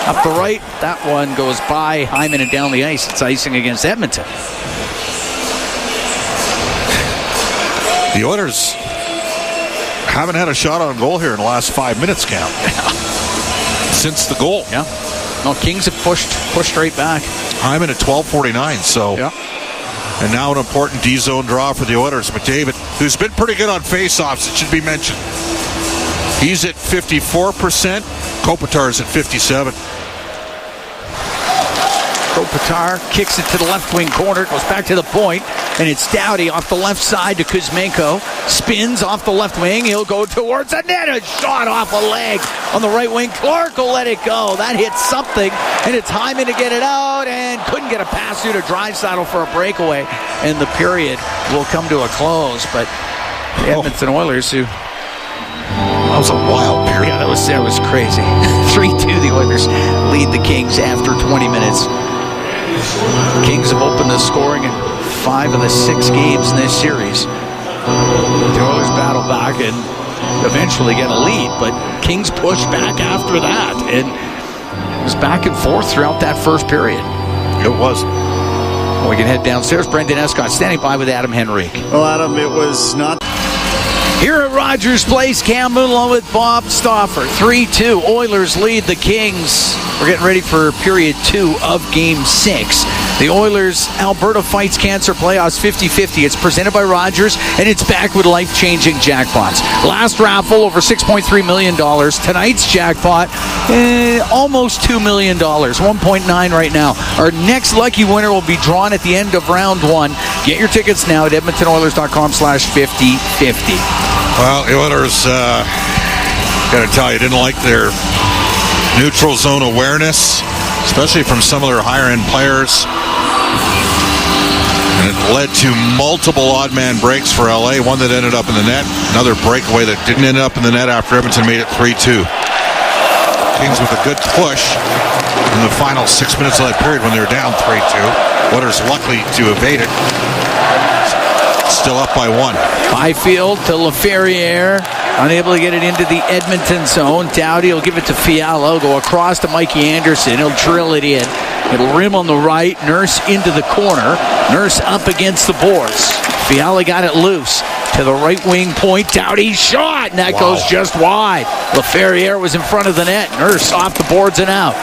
Up the right, that one goes by Hyman and down the ice. It's icing against Edmonton. The Oilers haven't had a shot on goal here in the last 5 minutes, Cam. Since the goal. Yeah. No, Kings have pushed right back. Hyman at 12:49, so. Yeah. And now an important D-zone draw for the Oilers. McDavid, who's been pretty good on face-offs, it should be mentioned. He's at 54%. Kopitar's at 57%. Kopitar kicks it to the left wing corner, goes back to the point, and it's Doughty off the left side to Kuzmenko. Spins off the left wing, he'll go towards the net, a shot off a leg on the right wing. Clark will let it go. That hits something, and it's Hyman to get it out, and couldn't get a pass through to Draisaitl for a breakaway, and the period will come to a close. But the Edmonton Oilers, who... That was a wild period. Yeah, that was crazy. 3-2, the Oilers lead the Kings after 20 minutes. Kings have opened the scoring in 5 of the 6 games in this series. The Oilers battle back and eventually get a lead, but Kings push back after that, and it was back and forth throughout that first period. It was. We can head downstairs. Brendan Escott standing by with Adam Henrique. Well, Adam, it was not... Here at Rogers Place, Cam Moon along with Bob Stauffer. 3-2, Oilers lead the Kings. We're getting ready for period 2 of Game 6. The Oilers Alberta Fights Cancer Playoffs 50-50. It's presented by Rogers, and it's back with life-changing jackpots. Last raffle, over $6.3 million. Tonight's jackpot, almost $2 million, 1.9 right now. Our next lucky winner will be drawn at the end of round 1. Get your tickets now at edmontonoilers.com/5050. Well, the Oilers, got to tell you, didn't like their neutral zone awareness, especially from some of their higher-end players. And it led to multiple odd-man breaks for LA, one that ended up in the net, another breakaway that didn't end up in the net after Edmonton made it 3-2. Kings with a good push in the final 6 minutes of that period when they were down 3-2. Oilers luckily to evade it. Still up by 1. Byfield to LaFerriere. Unable to get it into the Edmonton zone. Doughty will give it to Fiala. Go across to Mikey Anderson. He'll drill it in. It'll rim on the right. Nurse into the corner. Nurse up against the boards. Fiala got it loose. To the right wing point. Doughty's shot. And that goes just wide. LaFerriere was in front of the net. Nurse off the boards and out.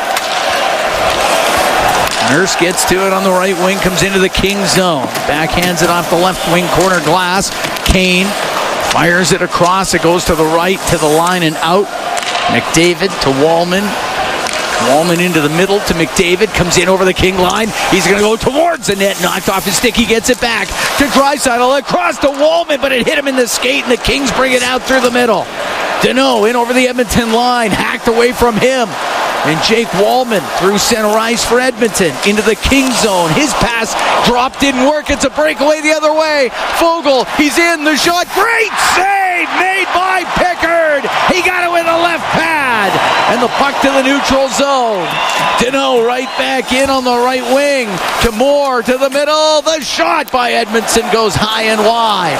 Nurse gets to it on the right wing, comes into the King zone. Backhands it off the left wing corner glass. Kane fires it across. It goes to the right, to the line and out. McDavid to Wallman. Wallman into the middle to McDavid. Comes in over the King line. He's going to go towards the net. Knocked off his stick. He gets it back to Draisaitl. Across to Wallman, but it hit him in the skate, and the Kings bring it out through the middle. Deneau in over the Edmonton line. Hacked away from him. And Jake Wallman through center ice for Edmonton into the King zone. His pass drop didn't work. It's a breakaway the other way. Fogle, he's in the shot. Great save made by Pickard. He got it with a left pad. And the puck to the neutral zone. Deneau right back in on the right wing. To Moore to the middle. The shot by Edmonton goes high and wide.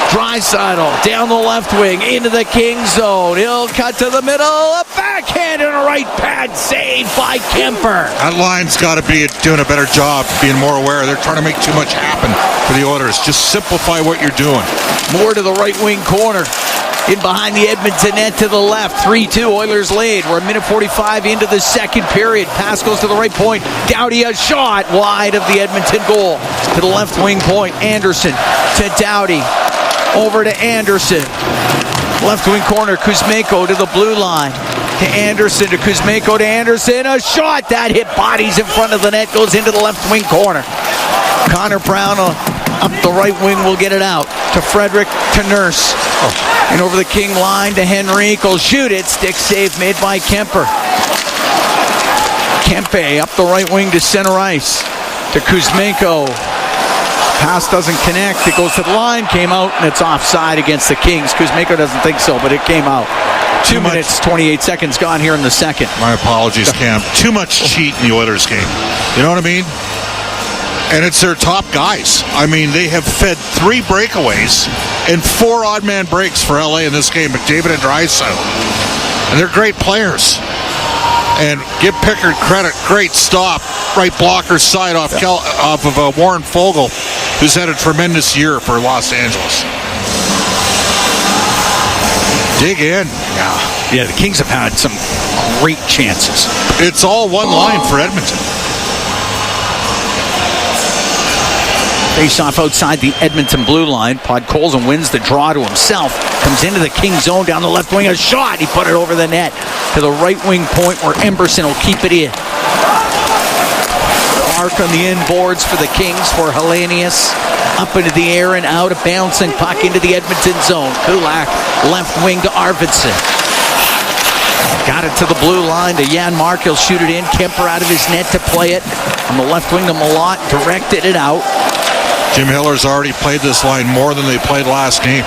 Draisaitl down the left wing into the King zone. He'll cut to the middle. A backhand and a right pad save by Kemper. That line's got to be doing a better job, being more aware. They're trying to make too much happen for the Oilers. Just simplify what you're doing. More to the right wing corner. In behind the Edmonton net to the left. 3-2 Oilers lead. We're a minute 45 into the second period. Pass goes to the right point. Doughty a shot wide of the Edmonton goal. To the left wing point. Anderson to Doughty. Over to Anderson. Left wing corner. Kuzmenko to the blue line. To Anderson. To Kuzmenko to Anderson. A shot that hit bodies in front of the net. Goes into the left wing corner. Connor Brown up the right wing will get it out. To Frederick. To Nurse. And over the King line to Henrique. Will shoot it. Stick save made by Kemper. Kempe up the right wing to center ice. To Kuzmenko. Pass doesn't connect. It goes to the line. Came out, and it's offside against the Kings. Kuzmenko doesn't think so, but it came out. 2 minutes, 28 seconds gone here in the second. My apologies, Cam. Too much cheat in the Oilers game. You know what I mean? And it's their top guys. I mean, they have fed 3 breakaways and 4 odd man breaks for LA in this game. McDavid and Draisaitl. And they're great players. And give Pickard credit. Great stop. Right blocker side off of Warren Fogle, who's had a tremendous year for Los Angeles. Dig in. Yeah, the Kings have had some great chances. It's all one line for Edmonton. Face off outside the Edmonton blue line. Podkolzin wins the draw to himself. Comes into the King zone down the left wing. A shot. He put it over the net to the right wing point where Emberson will keep it in. Clark on the inboards for the Kings for Hellenius. Up into the air and out. A bouncing puck into the Edmonton zone. Kulak left wing to Arvidsson. Got it to the blue line to Jan Mark. He'll shoot it in. Kemper out of his net to play it. On the left wing to Malott. Directed it out. Jim Hiller's already played this line more than they played last game.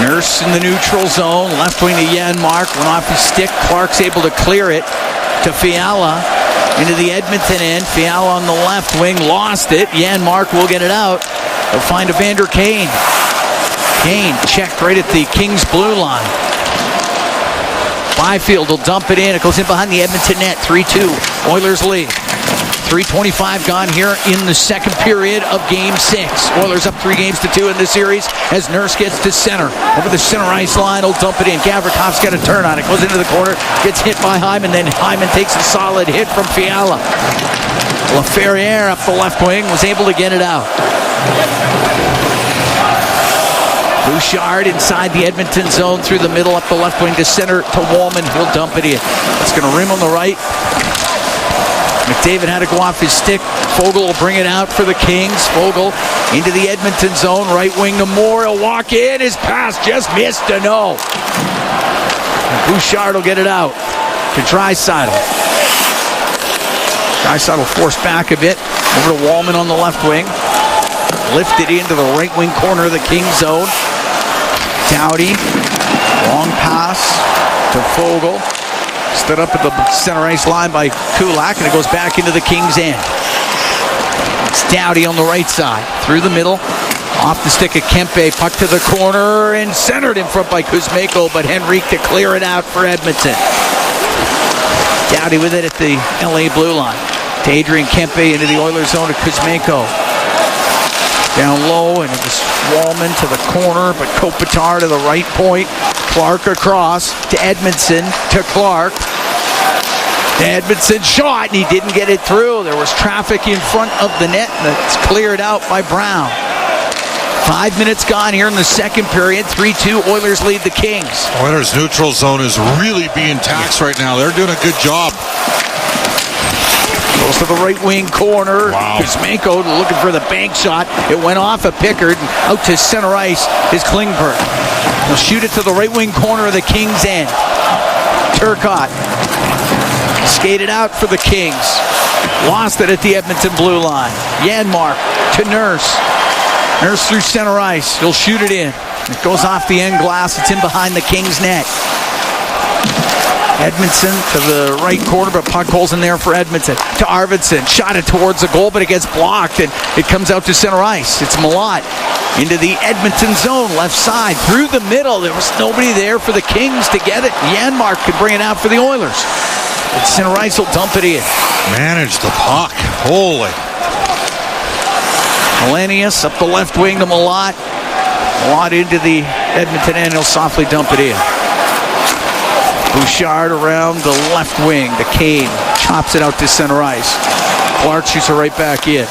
Nurse in the neutral zone. Left wing to Jan Mark. Went off his stick. Clark's able to clear it to Fiala. Into the Edmonton end. Fiala on the left wing. Lost it. Jan Mark will get it out. They'll find Evander Kane. Kane checked right at the Kings blue line. Byfield will dump it in. It goes in behind the Edmonton net. 3-2. Oilers lead. 3:25 gone here in the second period of Game 6. Oilers up 3-2 in the series as Nurse gets to center. Over the center ice line, he'll dump it in. Gavrikov's got a turn on it. Goes into the corner, gets hit by Hyman. Then Hyman takes a solid hit from Fiala. LaFerriere up the left wing was able to get it out. Bouchard inside the Edmonton zone through the middle up the left wing to center to Wallman. He'll dump it in. It's going to rim on the right. McDavid had to go off his stick. Fogle will bring it out for the Kings. Fogle into the Edmonton zone. Right wing to Moore. He'll walk in. His pass just missed. Deneau. Bouchard will get it out to Draisaitl. Draisaitl forced back a bit. Over to Wallman on the left wing. Lifted into the right wing corner of the King zone. Doughty. Long pass to Fogle. Stood up at the center ice line by Kulak, and it goes back into the Kings' end. It's Doughty on the right side. Through the middle. Off the stick of Kempe. Puck to the corner and centered in front by Kuzmenko, but Henrique to clear it out for Edmonton. Doughty with it at the LA blue line. To Adrian Kempe into the Oilers zone to Kuzmenko. Down low, and it was Wallman to the corner, but Kopitar to the right point. Clark across to Edmondson to Clark. Edmondson shot, and he didn't get it through. There was traffic in front of the net, and it's cleared out by Brown. 5 minutes gone here in the second period. 3-2, Oilers lead the Kings. Oilers' neutral zone is really being taxed right now. They're doing a good job. Goes to the right wing corner. Wow. Kuzmenko looking for the bank shot. It went off of Pickard. Out to center ice is Klingberg. He'll shoot it to the right wing corner of the Kings' end. Turcotte skated out for the Kings. Lost it at the Edmonton blue line. Janmark to Nurse. Nurse through center ice. He'll shoot it in. It goes off the end glass. It's in behind the Kings' net. Edmondson to the right corner, but puck holes in there for Edmonton. To Arvidsson. Shot it towards the goal, but it gets blocked, and it comes out to center ice. It's Malott into the Edmonton zone, left side, through the middle. There was nobody there for the Kings to get it. Janmark could bring it out for the Oilers. But center ice will dump it in. Manage the puck. Holy. Hellenius up the left wing to Malott. Malott into the Edmonton end. He'll softly dump it in. Bouchard around the left wing to Kane. Chops it out to center ice. Clark shoots it right back in.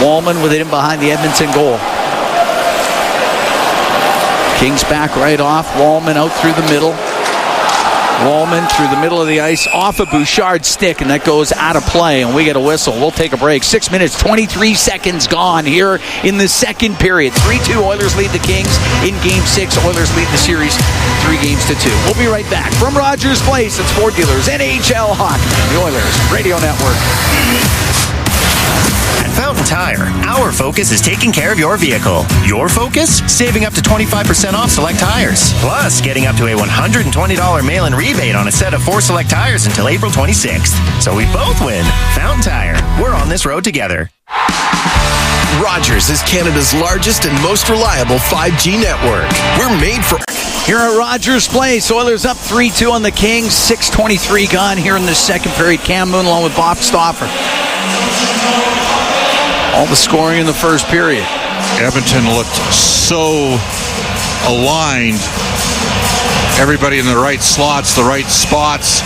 Wallman with it in behind the Edmonton goal. Kings back right off. Wallman out through the middle. Wallman through the middle of the ice off of Bouchard's stick, and that goes out of play, and we get a whistle. We'll take a break. 6 minutes, 23 seconds gone here in the second period. 3-2, Oilers lead the Kings in Game 6. Oilers lead the series 3-2. We'll be right back from Rogers Place. It's Ford Dealers, NHL Hockey, the Oilers Radio Network. Fountain Tire, our focus is taking care of your vehicle. Your focus? Saving up to 25% off select tires. Plus, getting up to a $120 mail-in rebate on a set of 4 select tires until April 26th. So we both win. Fountain Tire, we're on this road together. Rogers is Canada's largest and most reliable 5G network. We're made for... Here at Rogers Place, Oilers up 3-2 on the Kings. 6:23 gone here in the second period. Cam Moon along with Bob Stauffer. All the scoring in the first period. Edmonton looked so aligned. Everybody in the right slots, the right spots.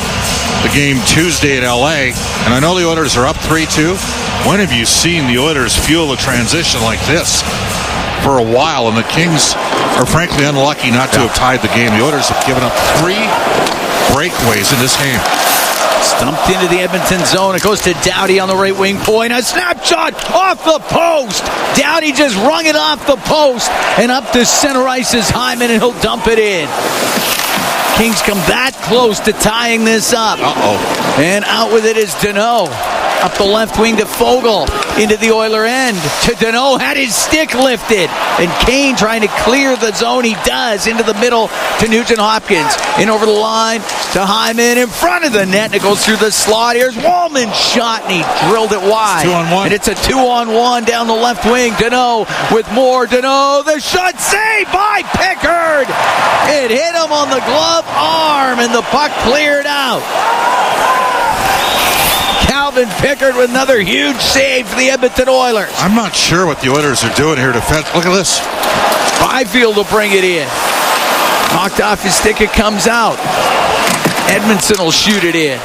The game Tuesday at LA. And I know the Oilers are up 3-2. When have you seen the Oilers fuel a transition like this? For a while, and the Kings are frankly unlucky not to have tied the game. The Oilers have given up 3 breakaways in this game. Stumped into the Edmonton zone. It goes to Doughty on the right wing point. A snapshot off the post. Doughty just rung it off the post. And up to center ice is Hyman, and he'll dump it in. Kings come that close to tying this up. And out with it is Deneau. Up the left wing to Fogle. Into the Oiler end. To Deneau. Had his stick lifted. And Kane trying to clear the zone. He does. Into the middle to Nugent Hopkins. In over the line to Hyman. In front of the net. And it goes through the slot. Here's Wallman's shot. And he drilled it wide. 2-on-1. And it's a 2-on-1 down the left wing. Deneau with more. Deneau. The shot saved by Pickard. It hit him on the glove arm. And the puck cleared out. Calvin Pickard with another huge save for the Edmonton Oilers. I'm not sure what the Oilers are doing here defense. Look at this. Byfield will bring it in. Knocked off his stick, it comes out. Edmondson will shoot it in.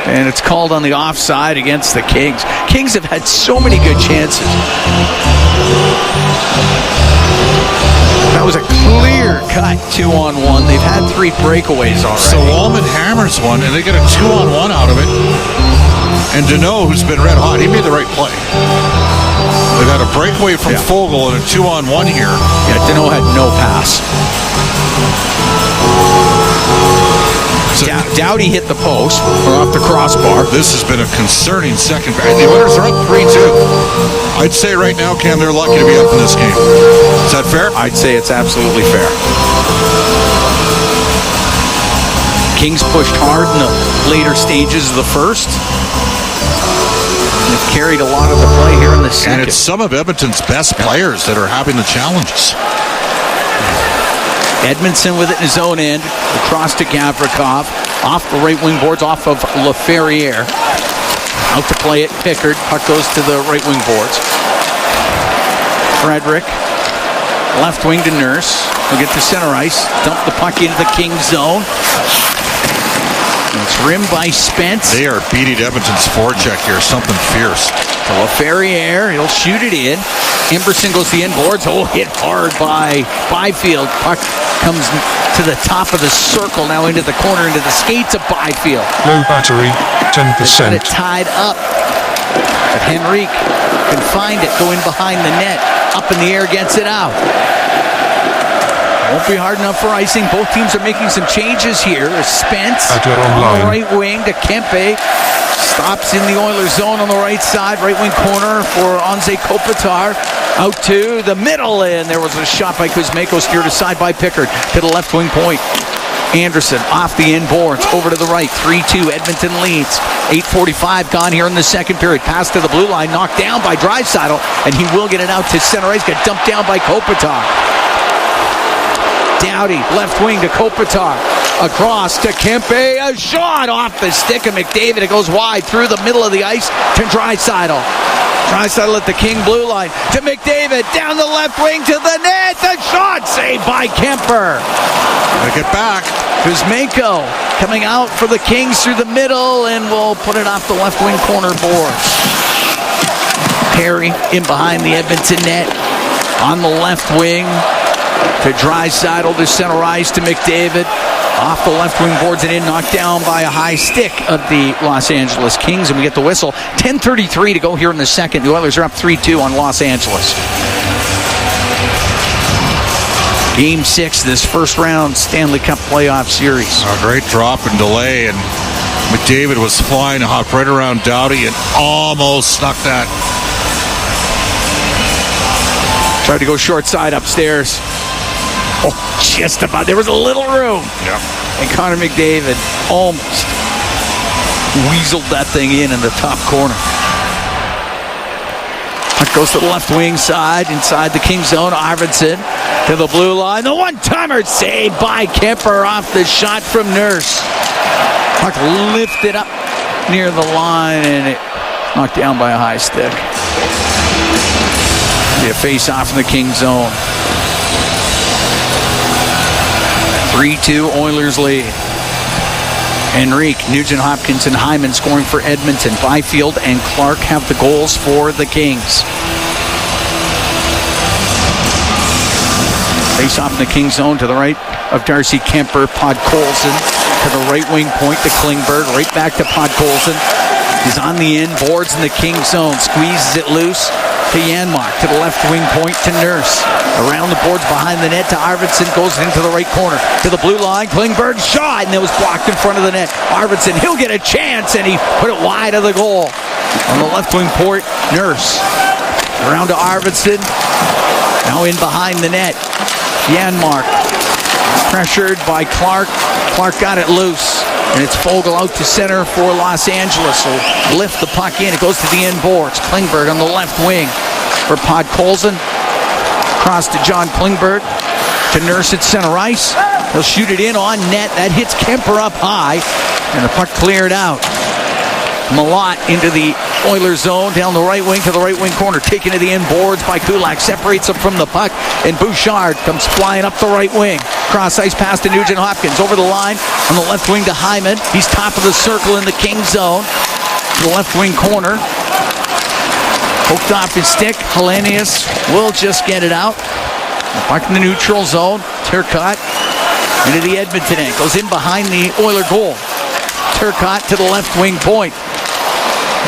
And it's called on the offside against the Kings. Kings have had so many good chances. That was a clear-cut 2-on-1. They've had 3 breakaways already. So Wallman hammers one, and they get a 2-on-1 out of it. And Deneau, who's been red hot, he made the right play. They've had a breakaway from Fogle and a 2-on-1 here. Yeah, Deneau had no pass. So Doughty hit the post, or off the crossbar. This has been a concerning second. The Oilers are up 3-2. I'd say right now, Cam, they're lucky to be up in this game. Is that fair? I'd say it's absolutely fair. Kings pushed hard in the later stages of the first. They've carried a lot of the play here in the second. And it's some of Edmonton's best players that are having the challenges. Edmondson with it in his own end. Across to Gavrikov. Off the right wing boards, off of LaFerriere. Out to play it, Pickard. Puck goes to the right wing boards. Frederick. Left wing to Nurse. He'll get to center ice. Dump the puck into the Kings zone. It's rimmed by Spence. They are beating Edmonton's forecheck here. Something fierce. Ferrier, he'll shoot it in. Emberson goes to the inboards. Oh, hit hard by Byfield. Puck comes to the top of the circle, now into the corner, into the skates of Byfield. Low battery, 10%. Got it tied up. But Henrique can find it, go in behind the net. Up in the air, gets it out. Won't be hard enough for icing. Both teams are making some changes here. Spence on the right wing to Kempe. Stops in the Oilers zone on the right side. Right wing corner for Anze Kopitar. Out to the middle, and there was a shot by Kuzmenko, steered aside by Pickard to the left wing point. Anderson off the inboards, over to the right. 3-2, Edmonton leads. 8:45 gone here in the second period. Pass to the blue line, knocked down by Draisaitl, and he will get it out to center ice. Got dumped down by Kopitar. Doughty, left wing to Kopitar. Across to Kempe. A shot off the stick of McDavid. It goes wide through the middle of the ice to Draisaitl. Draisaitl at the King blue line to McDavid. Down the left wing to the net. The shot saved by Kemper. Gotta get back. Kuzmenko coming out for the Kings through the middle and will put it off the left wing corner boards. Perry in behind the Edmonton net on the left wing to Draisaitl to center ice to McDavid. Off the left wing boards and in, knocked down by a high stick of the Los Angeles Kings, and we get the whistle. 10:33 to go here in the second. The Oilers are up 3-2 on Los Angeles. Game 6, this first round Stanley Cup playoff series. A great drop and delay, and McDavid was flying, hopped right around Doughty and almost snuck that. Tried to go short side upstairs. Oh, just about. There was a little room. Yeah. And Connor McDavid almost weaseled that thing in the top corner. Puck goes to the left wing side, inside the King zone. Arvidsson to the blue line. The one-timer saved by Kemper off the shot from Nurse. Puck lifted up near the line, and it knocked down by a high stick. Be a face-off in the King zone. 3-2 Oilers lead. Henrique, Nugent-Hopkins, and Hyman scoring for Edmonton. Byfield and Clark have the goals for the Kings. Face off in the King zone to the right of Darcy Kemper. Podkolzin to the right wing point to Klingberg. Right back to Podkolzin. He's on the end boards in the King zone. Squeezes it loose to Janmark. To the left wing point to Nurse. Around the boards behind the net to Arvidsson. Goes into the right corner to the blue line. Klingberg shot, and it was blocked in front of the net. Arvidsson, he'll get a chance, and he put it wide of the goal. On the left wing point, Nurse. Around to Arvidsson. Now in behind the net. Janmark. Pressured by Clark. Clark got it loose. And it's Fogle out to center for Los Angeles. Will lift the puck in. It goes to the end boards. Klingberg on the left wing for Podkolzin. Cross to John Klingberg. To Nurse at center ice. He'll shoot it in on net. That hits Kemper up high. And the puck cleared out. Malott into the Oilers zone. Down the right wing to the right wing corner. Taken to the end boards by Kulak. Separates him from the puck. And Bouchard comes flying up the right wing. Cross ice pass to Nugent-Hopkins. Over the line on the left wing to Hyman. He's top of the circle in the King zone. To the left wing corner. Poked off his stick. Hellenius will just get it out. The puck in the neutral zone. Turcotte into the Edmonton end. Goes in behind the Oiler goal. Turcotte to the left wing point.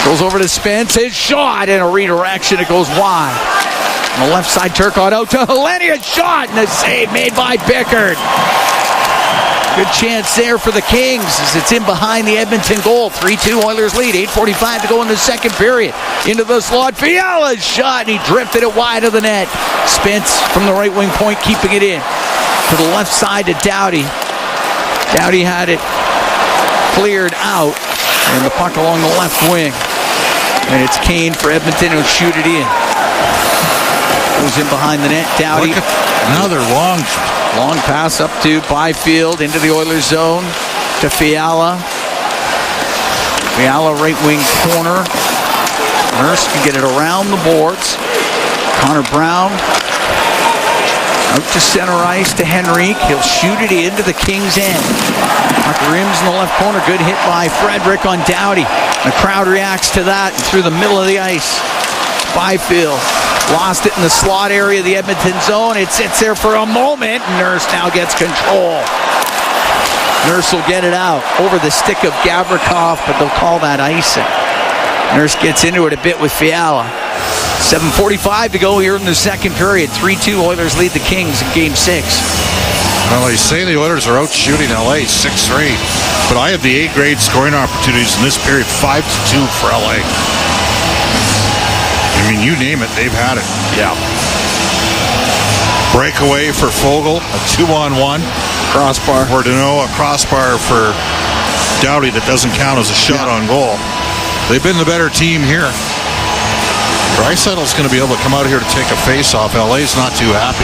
Goes over to Spence. His shot and a redirection. It goes wide. On the left side, Turcotte out to Hellenius. Shot and a save made by Pickard. Good chance there for the Kings as it's in behind the Edmonton goal. 3-2 Oilers lead. 8:45 to go in the second period. Into the slot. Fiala's shot, and he drifted it wide of the net. Spence from the right wing point, keeping it in. To the left side to Doughty. Doughty had it cleared out. And the puck along the left wing. And it's Kane for Edmonton who'll shoot it in. Goes in behind the net. Doughty. Another long pass up to Byfield into the Oilers zone to Fiala. Fiala right wing corner. Nurse can get it around the boards. Connor Brown Out to center ice to Henrique. He'll shoot it into the Kings' end. Puck rims in the left corner. Good hit by Frederick on Doughty. The crowd reacts to that and through the middle of the ice. Byfield lost it in the slot area of the Edmonton zone. It sits there for a moment. Nurse now gets control. Nurse will get it out over the stick of Gavrikov, but they'll call that icing. Nurse gets into it a bit with Fiala. 7:45 to go here in the second period. 3-2 Oilers lead the Kings in Game 6. Well, they say the Oilers are out shooting LA 6-3, but I have the A-grade scoring opportunities in this period 5-2 for LA. I mean, you name it, they've had it. Yeah. Breakaway for Fogle, a 2-on-1. Crossbar. For Deneau, a crossbar for Doughty that doesn't count as a shot on goal. They've been the better team here. Dreisaitl's going to be able to come out here to take a face-off. LA's not too happy.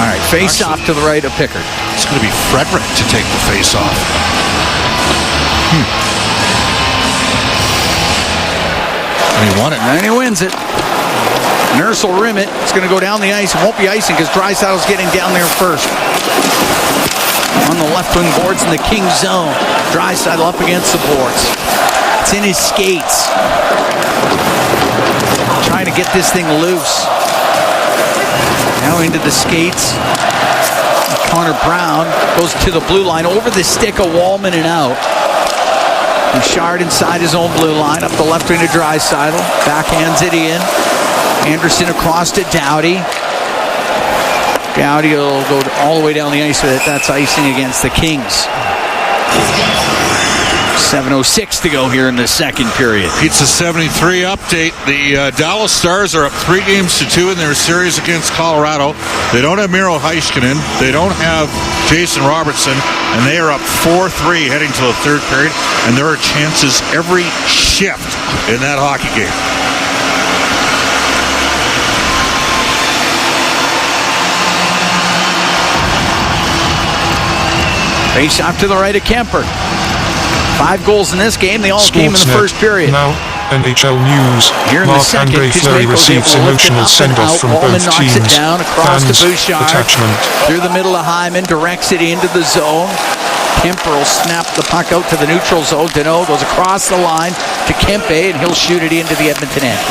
All right, face-off to the right of Pickard. It's going to be Frederick to take the face-off. And he won it. And he wins it. Nurse will rim it. It's going to go down the ice. It won't be icing because Dreisaitl's getting down there first. On the left wing boards in the Kings zone. Draisaitl up against the boards. It's in his skates. Trying to get this thing loose. Now into the skates. Connor Brown goes to the blue line over the stick of Wallman and out. Bouchard inside his own blue line. Up the left wing to Draisaitl. Backhands it in. Anderson across to Doughty. Doughty will go all the way down the ice with it. That's icing against the Kings. 7:06 to go here in the second period. Pizza 73 update. The Dallas Stars are up 3-2 in their series against Colorado. They don't have Miro Heiskanen. They don't have Jason Robertson. And they are up 4-3 heading to the third period. And there are chances every shift in that hockey game. Face off to the right of Kemper. 5 goals in this game. They all came in the first period. Now, NHL news. Here in the second, Marc-Andre Fleury receives emotional send-off from both teams. Knocks it down across Fans to Bouchard. attachment. Through the middle of Hyman. Directs it into the zone. Kemper will snap the puck out to the neutral zone. Deneau goes across the line to Kempe, and he'll shoot it into the Edmonton end.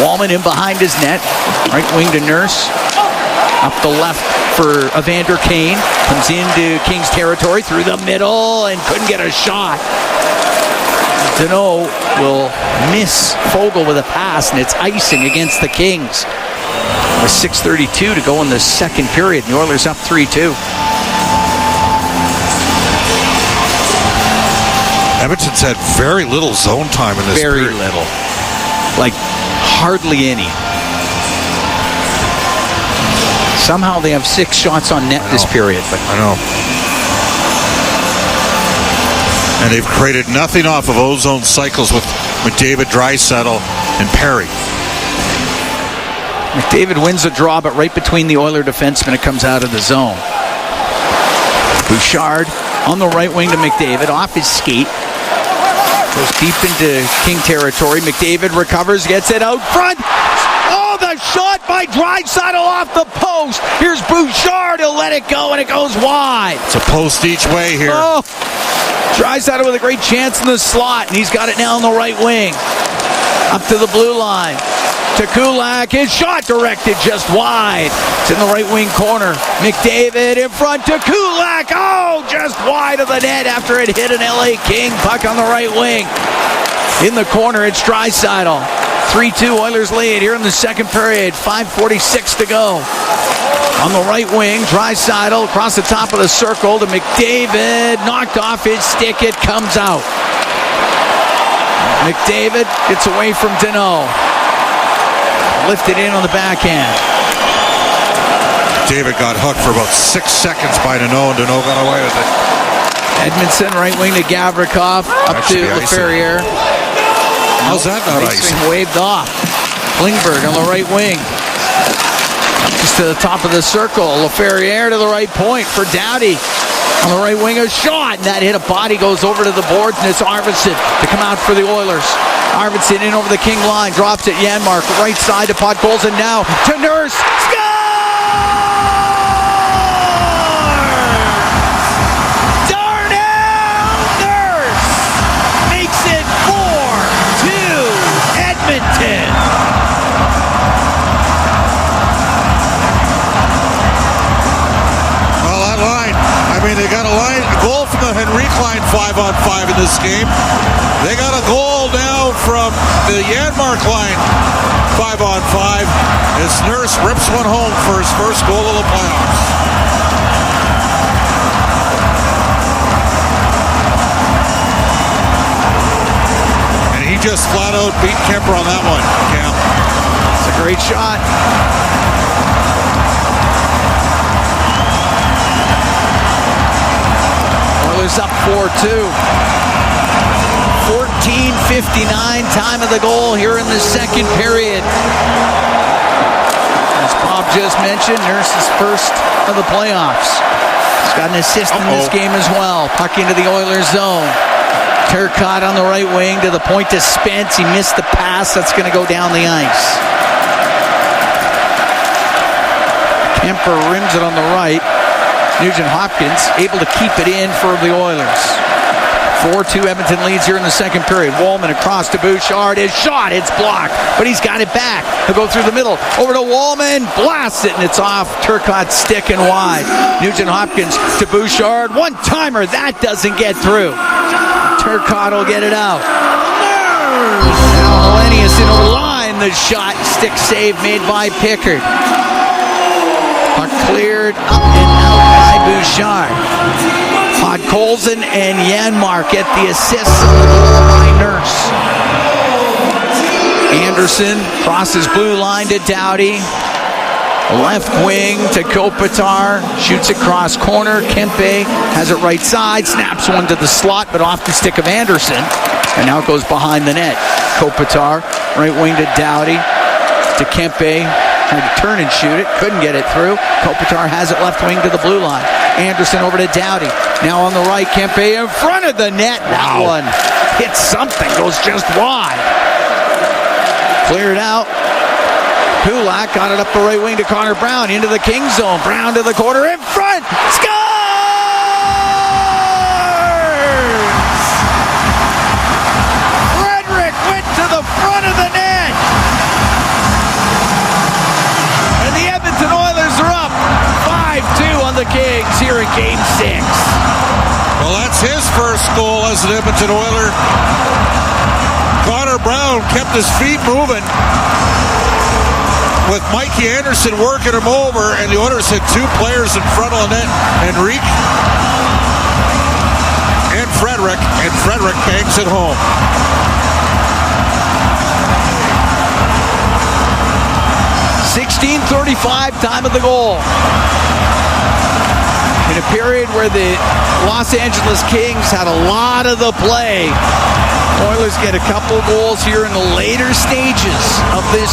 Wallman in behind his net. Right wing to Nurse. Up the left for Evander Kane. Comes into Kings territory through the middle and couldn't get a shot. Deneau will miss Fogle with a pass, and it's icing against the Kings. With 6:32 to go in the second period. The Oilers up 3-2. Edmonton's had very little zone time in this period. Very little. Like, hardly any. Somehow they have 6 shots on net this period. But I know. And they've created nothing off of ozone cycles with McDavid, Draisaitl, and Perry. McDavid wins the draw, but right between the Oiler defensemen, it comes out of the zone. Bouchard on the right wing to McDavid, off his skate. Goes deep into King territory. McDavid recovers, gets it out front. Oh, the shot by Draisaitl off the post. Here's Bouchard. He'll let it go, and it goes wide. It's a post each way here. Oh, Draisaitl with a great chance in the slot, and he's got it now on the right wing. Up to the blue line. To Kulak. His shot directed just wide. It's in the right wing corner. McDavid in front to Kulak. Oh, just wide of the net after it hit an LA King. Puck on the right wing. In the corner, it's Draisaitl. 3-2 Oilers lead here in the second period. 5:46 to go. On the right wing, Draisaitl across the top of the circle to McDavid. Knocked off his stick. It comes out. McDavid gets away from Deneau. Lifted in on the backhand. David got hooked for about 6 seconds by Deneau, and Deneau got away with it. Edmondson, right wing to Gavrikov. Up to Laferriere. How's that not icing? Waved off. Klingberg on the right wing. Just to the top of the circle. Laferriere to the right point for Doughty. On the right wing, a shot. And that hit a body, goes over to the boards, and it's Arvidsson to come out for the Oilers. Arvidsson in over the King line, drops it. Janmark right side to Podkolzin now to Nurse. Darnell Nurse makes it 4-2 Edmonton. Well, that line, I mean, they got a goal from the Henrique line 5-on-5 in this game. They got a goal now from the Janmark line 5-on-5 as Nurse rips one home for his first goal of the playoffs. And he just flat out beat Kemper on that one, Cam. It's a great shot. Oilers up 4-2. 14:59, time of the goal here in the second period. As Bob just mentioned, Nurse's first of the playoffs. He's got an assist in this game as well. Puck into the Oilers zone. Turcotte on the right wing to the point to Spence. He missed the pass. That's going to go down the ice. Kemper rims it on the right. Nugent Hopkins able to keep it in for the Oilers. 4-2 Edmonton leads here in the second period. Wallman across to Bouchard. His shot, it's blocked, but he's got it back. He'll go through the middle. Over to Wallman. Blasts it, and it's off Turcotte's stick and wide. Nugent Hopkins to Bouchard. One-timer. That doesn't get through. Turcotte will get it out. Now Hellenius in a line. The shot, stick save made by Pickard. Puck cleared up and out by Bouchard. Podkolzin and Janmark get the assists on the goal by Nurse. Anderson crosses blue line to Doughty. Left wing to Kopitar. Shoots it cross corner. Kempe has it right side. Snaps one to the slot, but off the stick of Anderson. And now it goes behind the net. Kopitar, right wing to Doughty. To Kempe. Tried to turn and shoot it. Couldn't get it through. Kopitar has it left wing to the blue line. Anderson over to Doughty. Now on the right, Kempe in front of the net. That one hits something. Goes just wide. Cleared out. Kulak got it up the right wing to Connor Brown. Into the King zone. Brown to the corner in front. Scores! Frederick went to the front of the net. And the Edmonton Oilers are up 5-2 on the Kings here in Game 6. Well, that's his first goal as an Edmonton Oiler. Connor Brown kept his feet moving with Mikey Anderson working him over, and the Oilers had two players in front of the net, Henrique and Frederick banks it home. .35 time of the goal. In a period where the Los Angeles Kings had a lot of the play, Oilers get a couple goals here in the later stages of this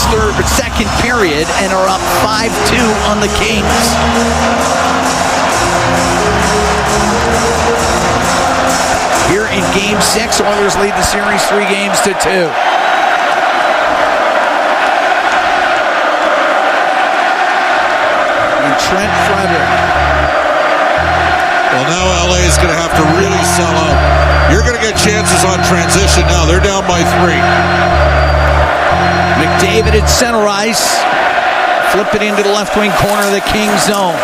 second period and are up 5-2 on the Kings. Here in Game 6, Oilers lead the series 3-2. Trent Frederick. Well, now LA is going to have to really sell out. You're going to get chances on transition now. They're down by 3. McDavid at center ice. Flip it into the left wing corner of the King zone.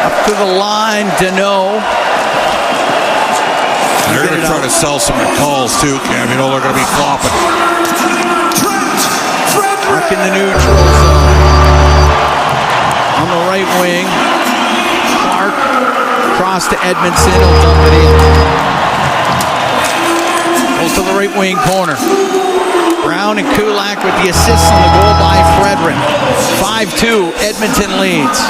Up to the line, Deneau. They're going to try to sell some calls too, Cam. You know they're going to be flopping. Up in the neutral zone. On the right wing, Clark cross to Edmondson. He'll dump it in. Goes to the right wing corner. Brown and Kulak with the assists on the goal by Frederick. 5-2, Edmonton leads.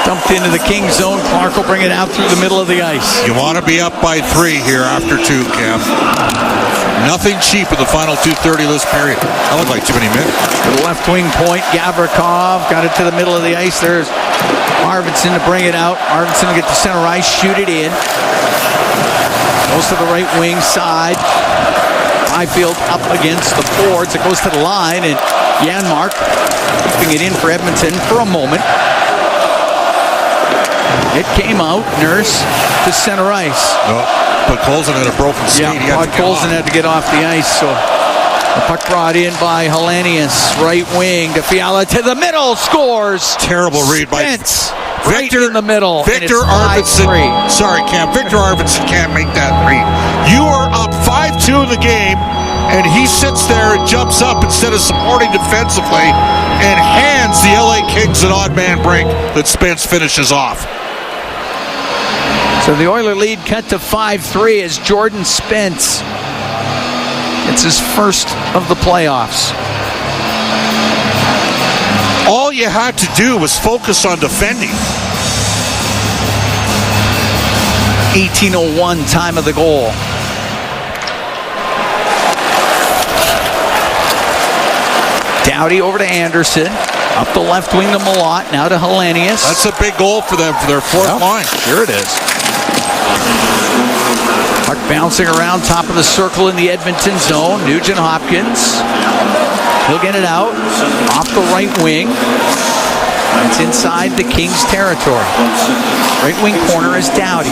Dumped into the King zone. Clark will bring it out through the middle of the ice. You want to be up by 3 here after 2, Cam. Nothing cheap in the final 2:30 of this period. That looked like too many minutes. The left wing point, Gavrikov got it to the middle of the ice. There's Arvidsson to bring it out. Arvidsson will get to center ice, shoot it in. Goes to the right wing side. Byfield up against the boards. It goes to the line, and Janmark keeping it in for Edmonton for a moment. It came out. Nurse to center ice. But Colson had a broken skate. Yeah, Colson had to get off the ice, so the puck brought in by Hellenius. Right wing to Fiala to the middle. Scores. Terrible read by Spence. Right in the middle. Victor Arvidsson. Sorry, Cam. Victor Arvidsson can't make that read. You are up 5-2 in the game, and he sits there and jumps up instead of supporting defensively and hands the LA Kings an odd man break that Spence finishes off. So the Oiler lead cut to 5-3 as Jordan Spence. It's his first of the playoffs. All you had to do was focus on defending. 18:01 time of the goal. Doughty over to Anderson. Up the left wing to Malott. Now to Hellenius. That's a big goal for them for their fourth line. Sure it is. Puck bouncing around top of the circle in the Edmonton zone. Nugent Hopkins. He'll get it out. Off the right wing. It's inside the Kings' territory. Right wing corner is Doughty.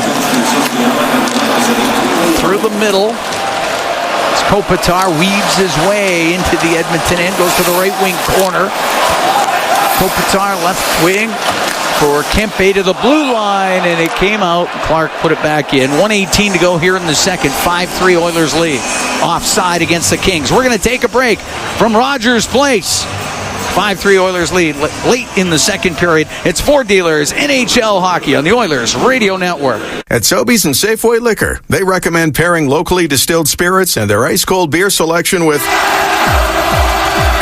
Through the middle. Kopitar weaves his way into the Edmonton end. Goes to the right wing corner. Kopitar left wing for Kempe to the blue line, and it came out. Clark put it back in. 1:18 to go here in the second. 5-3 Oilers lead. Offside against the Kings. We're going to take a break from Rogers Place. 5-3 Oilers lead late in the second period. It's Ford Dealers NHL Hockey on the Oilers Radio Network. At Sobeys and Safeway Liquor, they recommend pairing locally distilled spirits and their ice-cold beer selection with...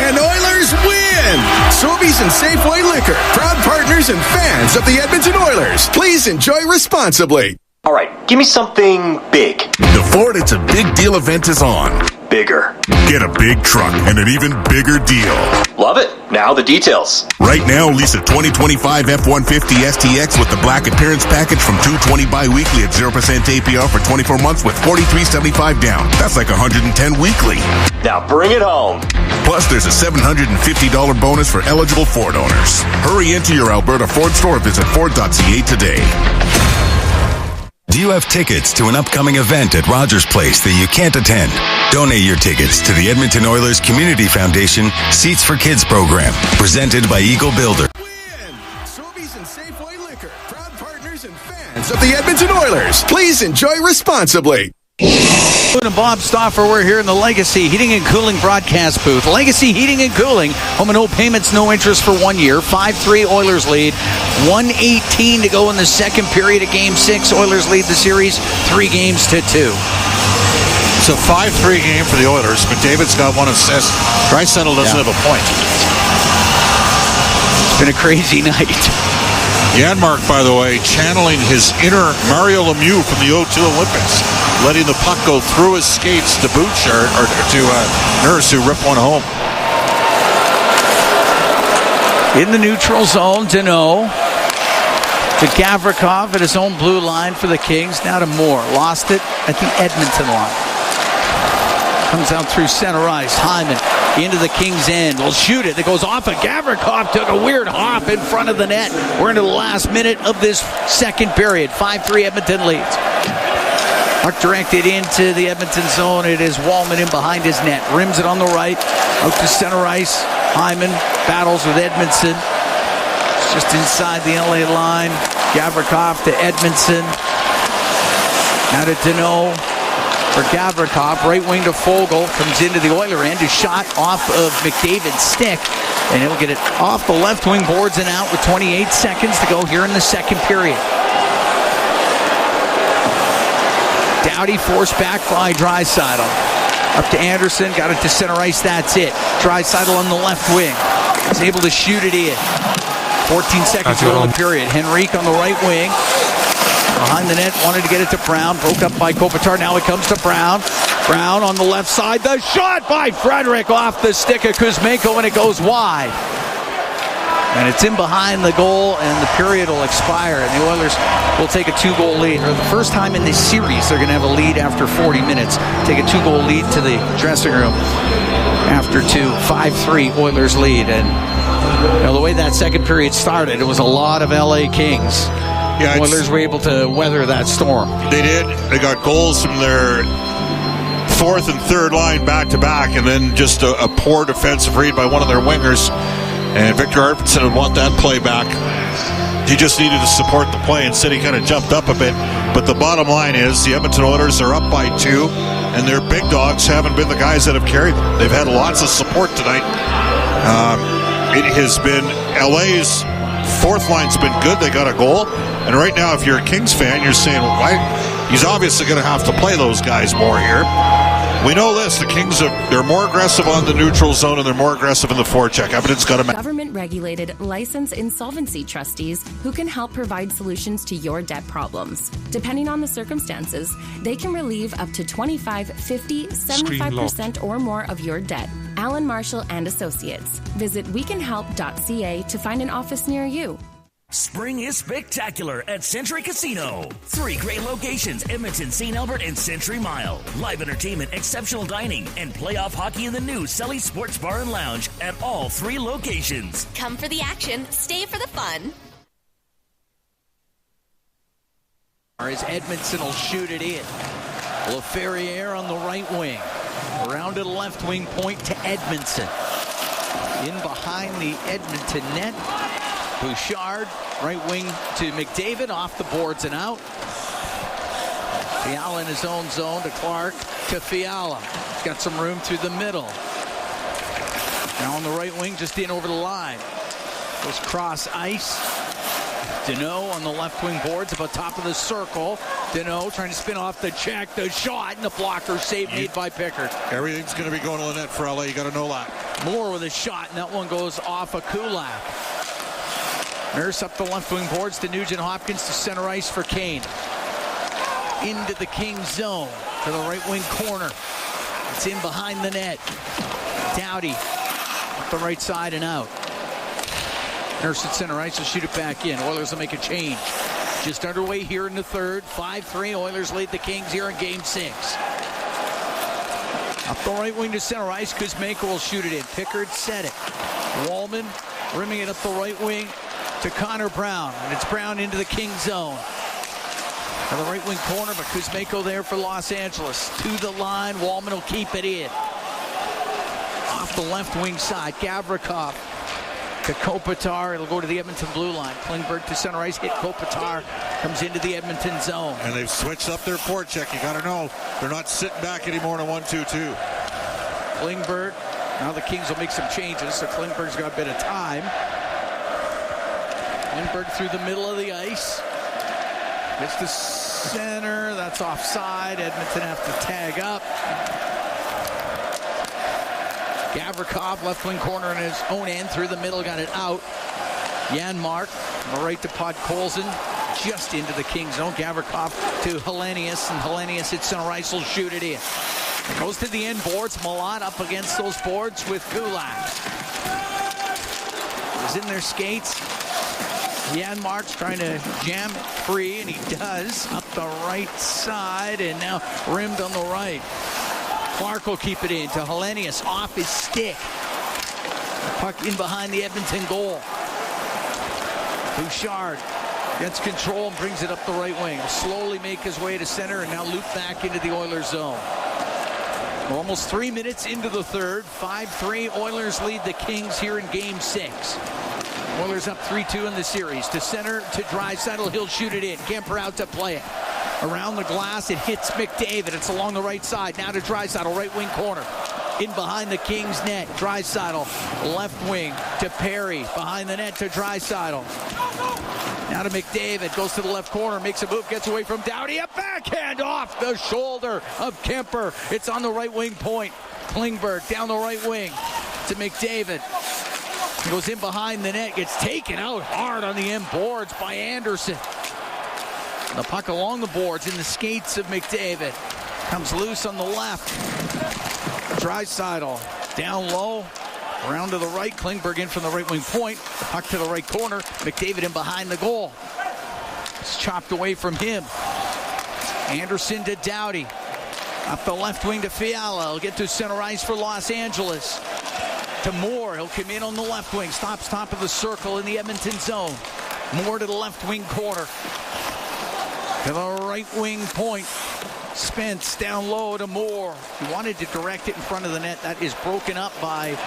And Oilers win! Sobeys and Safeway Liquor, proud partners and fans of the Edmonton Oilers. Please enjoy responsibly. All right, give me something big. The Ford It's a Big Deal event is on. Bigger. Get a big truck and an even bigger deal. Love it. Now the details. Right now, lease a 2025 F-150 STX with the black appearance package from $220 bi-weekly at 0% APR for 24 months with $43.75 down. That's like $110 weekly. Now bring it home. Plus, there's a $750 bonus for eligible Ford owners. Hurry into your Alberta Ford store or visit Ford.ca today. Do you have tickets to an upcoming event at Rogers Place that you can't attend? Donate your tickets to the Edmonton Oilers Community Foundation Seats for Kids program, presented by Eagle Builder. Sobeys and Safeway Liquor, proud partners and fans of the Edmonton Oilers. Please enjoy responsibly. And Bob Stauffer, we're here in the Legacy Heating and Cooling broadcast booth. Legacy Heating and Cooling, home and no payments, no interest for 1 year. 5-3 Oilers lead. 1:18 to go in the second period of Game 6. Oilers lead the series 3-2. It's a 5-3 game for the Oilers. McDavid's got one assist. Draisaitl doesn't have a point. It's been a crazy night. Janmark, by the way, channeling his inner Mario Lemieux from the 02 Olympics, letting the puck go through his skates to Bouchard or to Nurse, who ripped one home. In the neutral zone, Deneau to Gavrikov at his own blue line for the Kings. Now to Moore. Lost it at the Edmonton line. Comes out through center ice. Hyman into the Kings' end. Will shoot it. It goes off of Gavrikov. Took a weird hop in front of the net. We're into the last minute of this second period. 5-3 Edmonton leads. Puck directed into the Edmonton zone. It is Wallman in behind his net. Rims it on the right. Out to center ice. Hyman battles with Edmondson. It's just inside the LA line. Gavrikov to Edmondson. Now to Deneau for Gavrikov. Right wing to Fogle. Comes into the Oiler end. Is shot off of McDavid's stick. And he'll get it off the left wing boards and out with 28 seconds to go here in the second period. Doughty forced back by Draisaitl. Up to Anderson. Got it to center ice. That's it. Draisaitl on the left wing. He's able to shoot it in. 14 seconds to go in the period. Henrique on the right wing. Behind the net, wanted to get it to Brown. Broke up by Kopitar. Now it comes to Brown. Brown on the left side. The shot by Frederick off the stick of Kuzmenko, and it goes wide. And it's in behind the goal, and the period will expire, and the Oilers will take a 2-goal lead. For the first time in this series, they're going to have a lead after 40 minutes. Take a 2-goal lead to the dressing room after 2. 5-3 Oilers lead. And the way that second period started, it was a lot of LA Kings. Yeah, Oilers were able to weather that storm. They did. They got goals from their fourth and third line back-to-back, and then just a poor defensive read by one of their wingers. And Victor Arvidsson would want that play back. He just needed to support the play. Instead, he kind of jumped up a bit. But the bottom line is the Edmonton Oilers are up by 2, and their big dogs haven't been the guys that have carried them. They've had lots of support tonight. It has been LA's fourth line's been good. They got a goal. And right now, if you're a Kings fan, you're saying, well, why? He's obviously going to have to play those guys more here. We know this. The Kings, they're more aggressive on the neutral zone, and they're more aggressive in the forecheck. Edmonton's got a government-regulated, licensed insolvency trustees who can help provide solutions to your debt problems. Depending on the circumstances, they can relieve up to 25, 50, 75% or more of your debt. Alan Marshall and Associates. Visit wecanhelp.ca to find an office near you. Spring is spectacular at Century Casino. 3 great locations, Edmonton, St. Albert, and Century Mile. Live entertainment, exceptional dining, and playoff hockey in the new Sully Sports Bar and Lounge at all 3 locations. Come for the action, stay for the fun. As Edmondson will shoot it in. LaFerriere on the right wing. Around to the left wing, point to Edmondson. In behind the Edmonton net. Bouchard, right wing to McDavid, off the boards and out. Fiala in his own zone to Clark, to Fiala. He's got some room through the middle. Now on the right wing, just in over the line. Goes cross ice. Deneau on the left wing boards, about top of the circle. Deneau trying to spin off the check, the shot, and the blocker save made by Pickard. Everything's going to be going to the net for LA. You got to know that. Moore with a shot, and that one goes off of Kulak. Nurse up the left wing boards to Nugent Hopkins to center ice for Kane. Into the Kings zone to the right wing corner. It's in behind the net. Doughty up the right side and out. Nurse at center ice will shoot it back in. Oilers will make a change. Just underway here in the third. 5-3. Oilers lead the Kings here in Game 6. Up the right wing to center ice. Kuzmenko will shoot it in. Pickard set it. Wallman rimming it up the right wing to Connor Brown, and it's Brown into the King zone. On the right wing corner, but Kuzmenko there for Los Angeles. To the line, Wallman will keep it in. Off the left wing side, Gavrikov to Kopitar. It'll go to the Edmonton blue line. Klingberg to center ice, hit Kopitar, comes into the Edmonton zone. And they've switched up their forecheck. You got to know, they're not sitting back anymore in a 1-2-2. Klingberg, now the Kings will make some changes, so Klingberg's got a bit of time. Klingberg through the middle of the ice. Gets to center. That's offside. Edmonton have to tag up. Gavrikov, left wing corner in his own end. Through the middle, got it out. Janmark on the right to Podkolzin. Just into the King zone. Gavrikov to Hellenius. And Hellenius hits center ice. Will shoot it in. Goes to the end boards. Milan up against those boards with Kulak. He's in their skates. Janmark's trying to jam it free, and he does. Up the right side, and now rimmed on the right. Clark will keep it in to Hellenius, off his stick. Puck in behind the Edmonton goal. Bouchard gets control and brings it up the right wing. Will slowly make his way to center, and now loop back into the Oilers zone. Almost 3 minutes into the third. 5-3, Oilers lead the Kings here in Game 6. Oilers up 3-2 in the series. To center, to Draisaitl. He'll shoot it in. Kemper out to play it. Around the glass, it hits McDavid. It's along the right side. Now to Draisaitl, right wing corner. In behind the Kings net. Draisaitl, left wing to Perry. Behind the net to Draisaitl. Now to McDavid. Goes to the left corner. Makes a move. Gets away from Doughty. A backhand off the shoulder of Kemper. It's on the right wing point. Klingberg down the right wing to McDavid. He goes in behind the net, gets taken out hard on the end boards by Anderson. The puck along the boards in the skates of McDavid. Comes loose on the left. Draisaitl down low. Around to the right, Klingberg in from the right wing point. Puck to the right corner. McDavid in behind the goal. It's chopped away from him. Anderson to Doughty. Up the left wing to Fiala. He'll get to center ice for Los Angeles. To Moore. He'll come in on the left wing. Stops top of the circle in the Edmonton zone. Moore to the left wing corner. To the right wing point. Spence down low to Moore. He wanted to direct it in front of the net. That is broken up by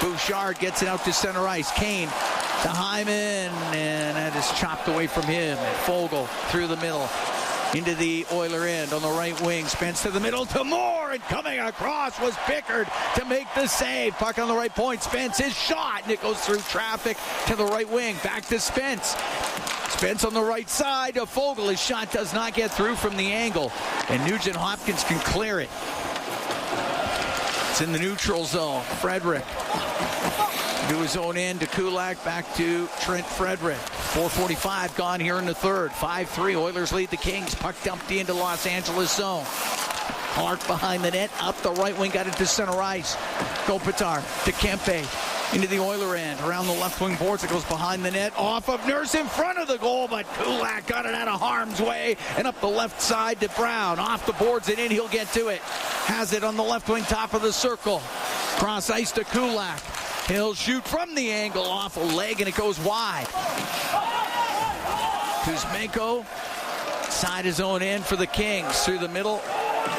Bouchard. Gets it out to center ice. Kane to Hyman. And that is chopped away from him. And Fogle through the middle. Into the Oiler end on the right wing. Spence to the middle to Moore. And coming across was Pickard to make the save. Puck on the right point. Spence is shot. And it goes through traffic to the right wing. Back to Spence. Spence on the right side to Fogle. His shot does not get through from the angle. And Nugent Hopkins can clear it. It's in the neutral zone. Frederick to his own end to Kulak. Back to Trent Frederick. 4:45 gone here in the third. 5-3. Oilers lead the Kings. Puck dumped into Los Angeles zone. Clark behind the net. Up the right wing. Got it to center ice. Kopitar to Kempe. Into the Oiler end. Around the left wing boards. It goes behind the net. Off of Nurse in front of the goal. But Kulak got it out of harm's way. And up the left side to Brown. Off the boards and in. He'll get to it. Has it on the left wing top of the circle. Cross ice to Kulak. He'll shoot from the angle. Off a leg and it goes wide. Kuzmenko. Side his own end for the Kings. Through the middle.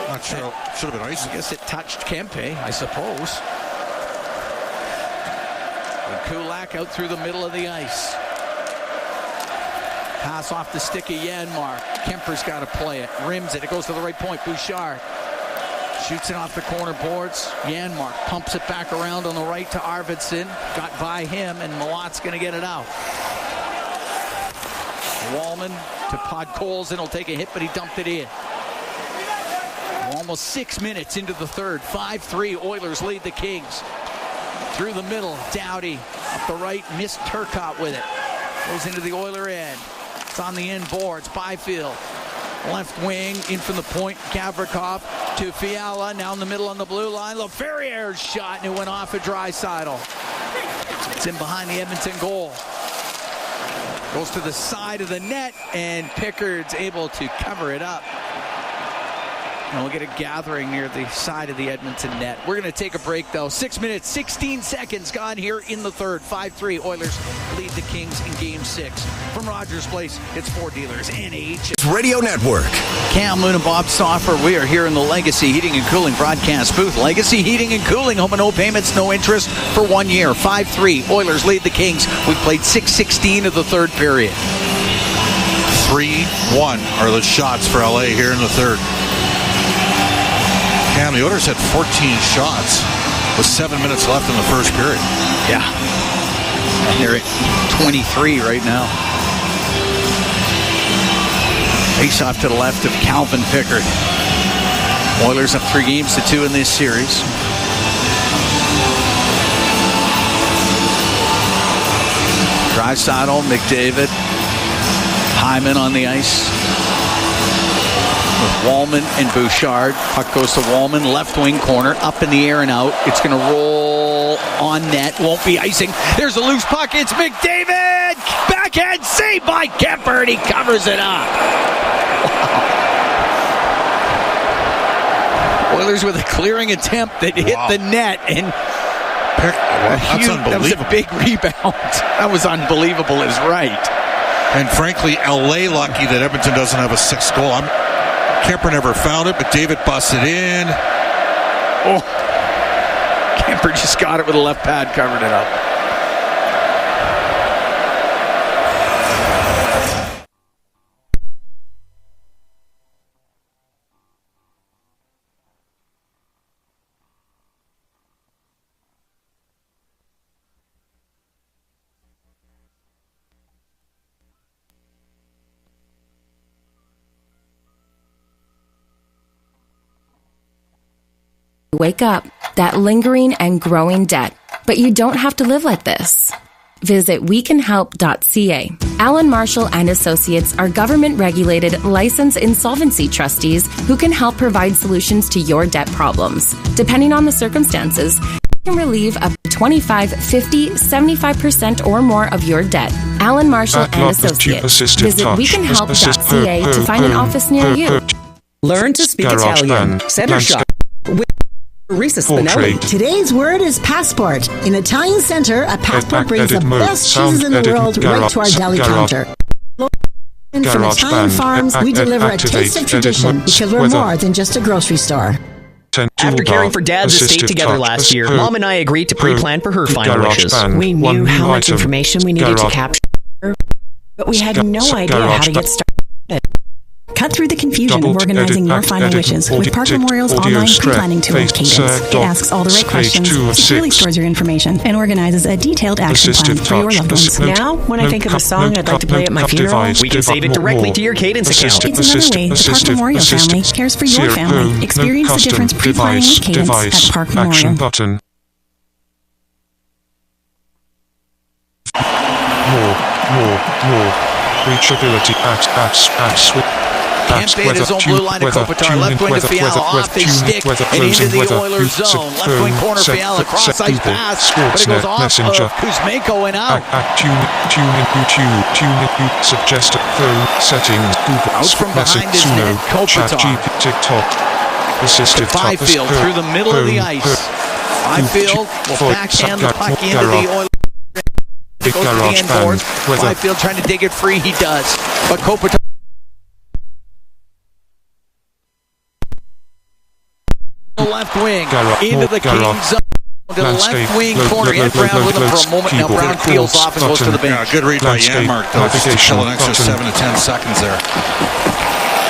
Not sure. Should have been ice. I guess it touched Kempe, I suppose. Kulak out through the middle of the ice. Pass off the stick of Janmark. Kemper's got to play it. Rims it. It goes to the right point. Bouchard shoots it off the corner boards. Janmark pumps it back around on the right to Arvidsson. Got by him, and Malot's going to get it out. Wallman to Podkolzin. He'll take a hit, but he dumped it in. We're almost 6 minutes into the third. 5-3. Oilers lead the Kings. Through the middle, Doughty up the right, missed Turcotte with it. Goes into the Oiler end. It's on the end boards. Byfield, left wing, in from the point. Gavrikov to Fiala, now in the middle on the blue line. Laferriere's shot, and it went off a Draisaitl. It's in behind the Edmonton goal. Goes to the side of the net, and Pickard's able to cover it up. And we'll get a gathering near the side of the Edmonton net. We're going to take a break, though. 6 minutes, 16 seconds gone here in the third. 5-3. Oilers lead the Kings in Game 6. From Rogers Place, it's Ford Dealers, NH Radio Network. Cam Moon and Bob Stauffer. We are here in the Legacy Heating and Cooling broadcast booth. Legacy Heating and Cooling. Home and no payments, no interest for 1 year. 5-3. Oilers lead the Kings. We've played 6:16 of the third period. 3-1 are the shots for LA here in the third. Cam, the Oilers had 14 shots with 7 minutes left in the first period. Yeah. And they're at 23 right now. Face off to the left of Calvin Pickard. Oilers up 3-2 in this series. Draisaitl, McDavid, Hyman on the ice. With Wallman and Bouchard. Puck goes to Wallman, left wing corner, up in the air and out. It's going to roll on net. Won't be icing. There's a loose puck. It's McDavid. Backhand save by Kemper, and he covers it up. Wow. Oilers with a clearing attempt that hit the net, and that's unbelievable. That was a big rebound. That was unbelievable is right. And frankly, LA lucky that Edmonton doesn't have a sixth goal. Kemper never found it, but David busted in. Oh, Kemper just got it with a left pad, covered it up. Wake up. That lingering and growing debt. But you don't have to live like this. Visit wecanhelp.ca. Alan Marshall and Associates are government-regulated, licensed insolvency trustees who can help provide solutions to your debt problems. Depending on the circumstances, they can relieve up to 25, 50, 75% or more of your debt. Allen Marshall and Associates. Visit wecanhelp.ca to find an office near you. Learn to speak Italian. Center Shop with Risa Spinelli. Today's word is passport. In Italian Center, a passport brings the best cheeses in the world right to our deli counter. From Italian farms, we deliver a taste of tradition because we're more than just a grocery store. After caring for Dad's estate together last year, Mom and I agreed to pre-plan for her final wishes. We knew how much information we needed to capture, but we had no idea how to get started. Cut through the confusion of organizing your final wishes with Park Memorial's online pre-planning tool, Cadence. It asks all the right questions, securely stores your information, and organizes a detailed action plan for your loved ones. Now, when I think of a song I'd like to play at my funeral, we can save it directly to your Cadence account. It's another way the Park Memorial family cares for your family. Experience the difference pre-planning with Cadence at Park Memorial. More. Reachability apps. Kempe in his own blue line of Kopitar. Left wing to Fiala, off his stick and into the Oilers zone. Left wing corner Fiala, cross ice pass, but it goes off of Kuzmenko and out. Suggested phone settings. Out from behind his net, Kopitar. TikTok. Assisted Byfield through the middle of the ice. Byfield will backhand the puck into the Oilers. Goes to the end boards. Byfield trying to dig it free. He does, but Kopitar. The left wing into the Kings zone. To the left wing corner. He had Brown with him for a moment. Now Brown peels off and goes to the bench. Good read by Janmark, though. Still an extra 7 to 10 seconds there.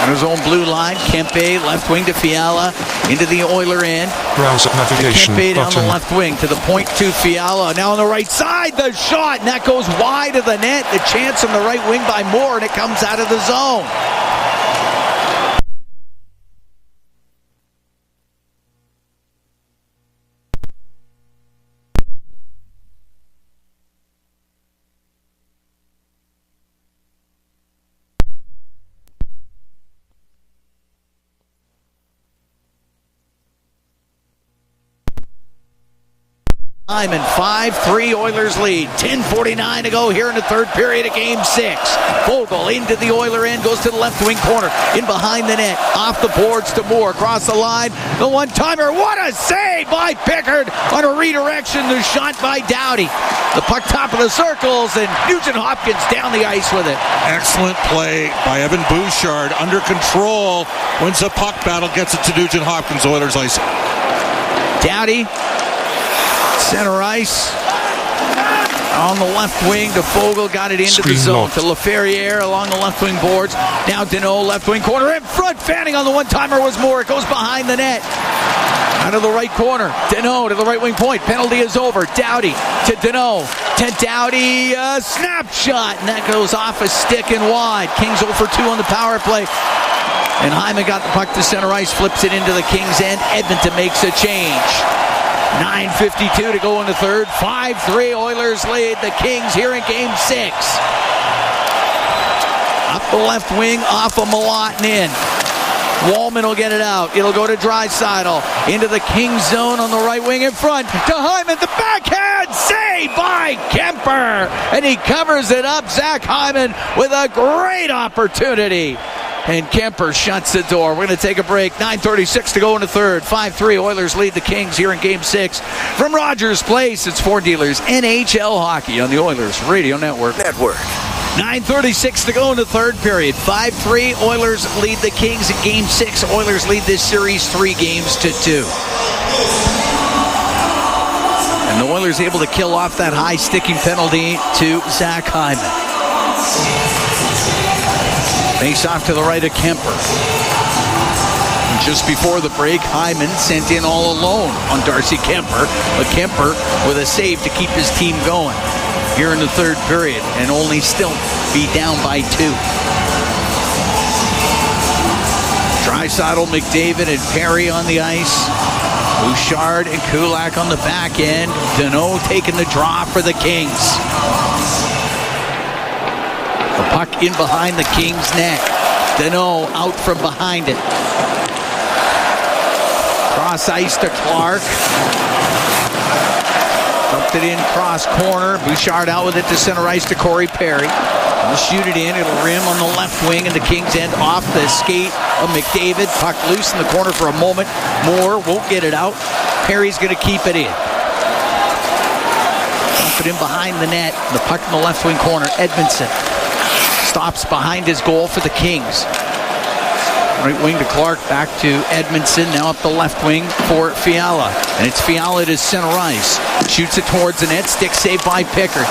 On his own blue line, Kempe left wing to Fiala into the Oiler end. Browse navigation. Kempe down the left wing to the point to Fiala. Now on the right side, the shot, and that goes wide of the net. The chance on the right wing by Moore, and it comes out of the zone. And 5-3 Oilers lead. 10:49 to go here in the third period of Game 6. Vogel into the Oiler end, goes to the left wing corner, in behind the net, off the boards to Moore, across the line, the one-timer. What a save by Pickard on a redirection. The shot by Doughty. The puck top of the circles, and Nugent Hopkins down the ice with it. Excellent play by Evan Bouchard, under control, wins the puck battle, gets it to Nugent Hopkins. Oilers ice. Doughty. Center ice on the left wing to Fogle, got it into the zone to LaFerriere along the left wing boards. Now Deneau, left wing corner in front, fanning on the one-timer was Moore. It goes behind the net. Out of the right corner, Deneau to the right wing point. Penalty is over. Doughty to Deneau to Doughty, snapshot, and that goes off a stick and wide. Kings 0 for 2 on the power play. And Hyman got the puck to center ice, flips it into the Kings end. Edmonton makes a change. 9:52 to go in the third. 5-3 Oilers lead the Kings here in Game 6. Up the left wing, off of Malott and in. Wallman will get it out. It'll go to Draisaitl. Into the Kings zone on the right wing in front. To Hyman, the backhand save by Kemper. And he covers it up. Zach Hyman with a great opportunity. And Kemper shuts the door. We're going to take a break. 9:36 to go in the third. 5-3 Oilers lead the Kings here in Game 6. From Rogers Place, it's Ford Dealers NHL Hockey on the Oilers Radio Network. 9:36 to go in the third period. 5-3 Oilers lead the Kings in Game 6. Oilers lead this series 3-2. And the Oilers able to kill off that high sticking penalty to Zach Hyman. Face off to the right of Kemper. And just before the break, Hyman sent in all alone on Darcy Kemper. But Kemper with a save to keep his team going here in the third period and only still be down by 2. Draisaitl, McDavid, and Perry on the ice. Bouchard and Kulak on the back end. Deneau taking the draw for the Kings. The puck in behind the Kings' net. Deneau out from behind it. Cross ice to Clark. Dumped it in cross corner. Bouchard out with it to center ice to Corey Perry. He'll shoot it in. It'll rim on the left wing, and the Kings end off the skate of McDavid. Puck loose in the corner for a moment. Moore won't get it out. Perry's going to keep it in. Dump it in behind the net. The puck in the left wing corner. Edmondson stops behind his goal for the Kings. Right wing to Clark, back to Edmondson, now up the left wing for Fiala. And it's Fiala to center ice. Shoots it towards the net, stick saved by Pickard.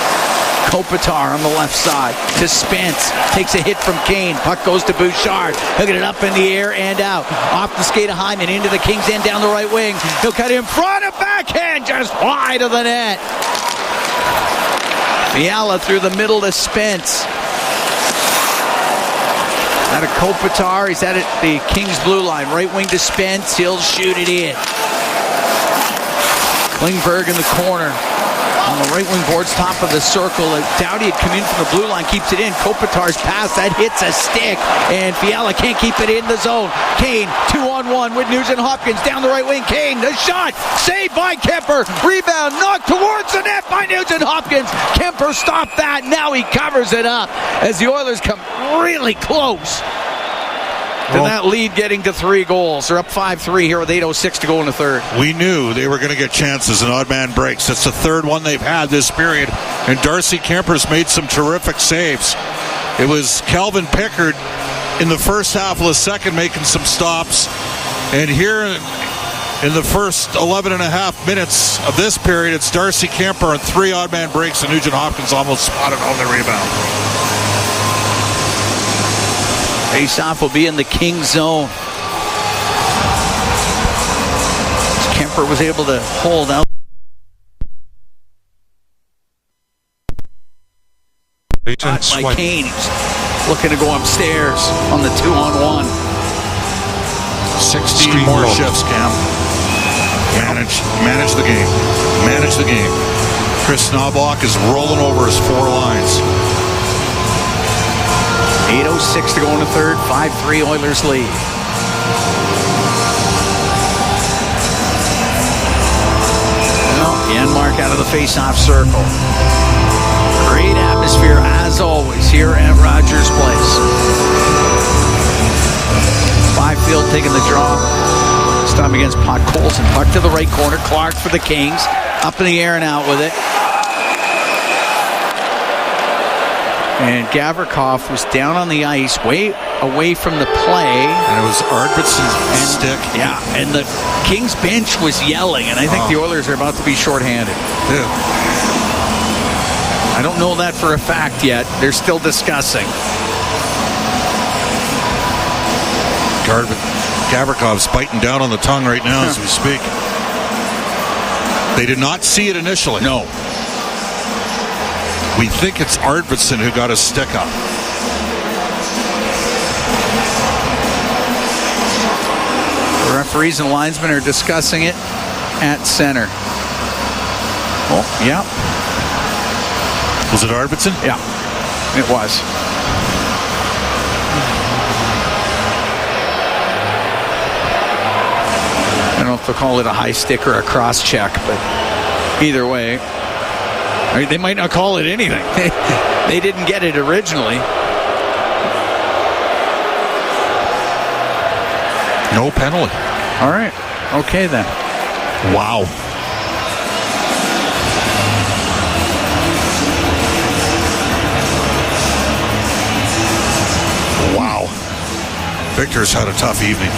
Kopitar on the left side to Spence. Takes a hit from Kane. Puck goes to Bouchard. He'll get it up in the air and out. Off the skate of Hyman into the Kings end down the right wing. He'll cut in front of backhand just wide of the net. Fiala through the middle to Spence. Out of Kopitar, he's at it, the Kings blue line. Right wing to Spence, he'll shoot it in. Klingberg in the corner. On the right wing boards, top of the circle. Doughty had come in from the blue line, keeps it in. Kopitar's pass, that hits a stick. And Fiala can't keep it in the zone. Kane, 2-on-1 with Nugent-Hopkins down the right wing. Kane, the shot, saved by Kemper. Rebound, knocked towards the net by Nugent-Hopkins. Kemper stopped that, now he covers it up as the Oilers come really close. And that lead getting to 3 goals. They're up 5-3 here with 8:06 to go in the third. We knew they were going to get chances in odd man breaks. That's the third one they've had this period. And Darcy Kemper's made some terrific saves. It was Calvin Pickard in the first half of the second making some stops. And here in the first 11 and a half minutes of this period, it's Darcy Kemper on 3 odd man breaks, and Nugent-Hopkins almost spotted on the rebound. Face-off will be in the King zone. Kemper was able to hold out. By Kane. He's looking to go upstairs on the 2-on-1. 16 more shifts, Cam. Manage the game. Manage the game. Chris Knobloch is rolling over his 4 lines. 8:06 to go in the third. 5-3 Oilers lead. Well, Janmark out of the face-off circle. Great atmosphere as always here at Rogers Place. Byfield taking the draw. This time against Podkolzin. Puck to the right corner. Clark for the Kings. Up in the air and out with it. And Gavrikov was down on the ice, way away from the play. And it was Arvidsson's stick. Yeah, and the Kings bench was yelling, and I think the Oilers are about to be shorthanded. Yeah. I don't know that for a fact yet. They're still discussing. Gavrikov's biting down on the tongue right now as we speak. They did not see it initially. No. We think it's Arvidsson who got a stick up. The referees and linesmen are discussing it at center. Oh, yeah. Was it Arvidsson? Yeah, it was. I don't know if they'll call it a high stick or a cross check, but either way. I mean, they might not call it anything. They didn't get it originally. No penalty. All right. Okay, then. Wow. Wow. Victor's had a tough evening.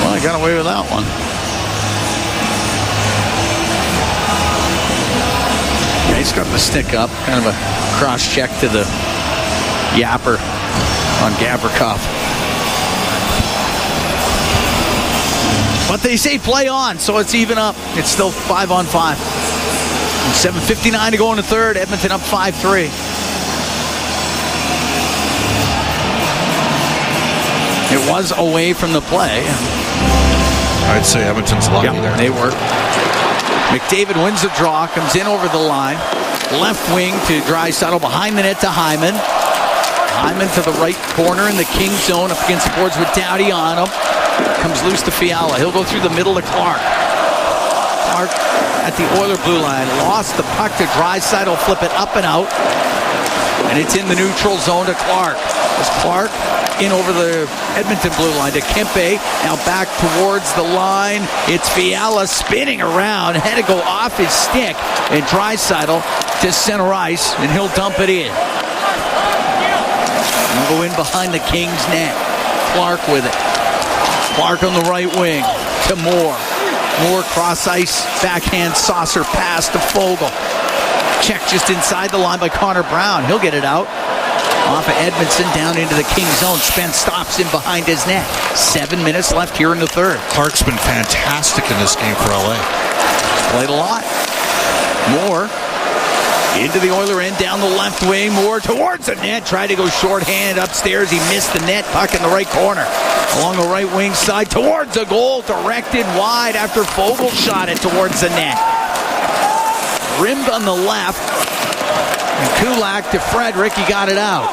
Well, I got away with that one. Yeah, he's got the stick up. Kind of a cross-check to the yapper on Gavrikov. But they say play on, so it's even up. It's still 5-on-5. 7:59 to go in the third. Edmonton up 5-3. It was away from the play. I'd say Edmonton's lucky there. They were. McDavid wins the draw, comes in over the line. Left wing to Draisaitl, behind the net to Hyman. Hyman to the right corner in the King zone, up against the boards with Doughty on him. Comes loose to Fiala. He'll go through the middle to Clark. Clark at the Oiler blue line. Lost the puck to Draisaitl. Flip it up and out. And it's in the neutral zone to Clark. As Clark in over the Edmonton blue line to Kempe. Now back towards the line. It's Fiala spinning around. Had to go off his stick. And Draisaitl to center ice. And he'll dump it in. He'll go in behind the Kings net. Clark with it. Clark on the right wing to Moore. Moore cross ice. Backhand saucer pass to Fogle. Check just inside the line by Connor Brown. He'll get it out. Off of Edmondson down into the King zone. Spence stops in behind his net. 7 minutes left here in the third. Clark's been fantastic in this game for LA. Played a lot. Moore into the Oiler end, down the left wing. Moore towards the net. Tried to go shorthand upstairs. He missed the net. Puck in the right corner. Along the right wing side towards the goal. Directed wide after Fogle shot it towards the net. Rimmed on the left. And Kulak to Frederick. He got it out.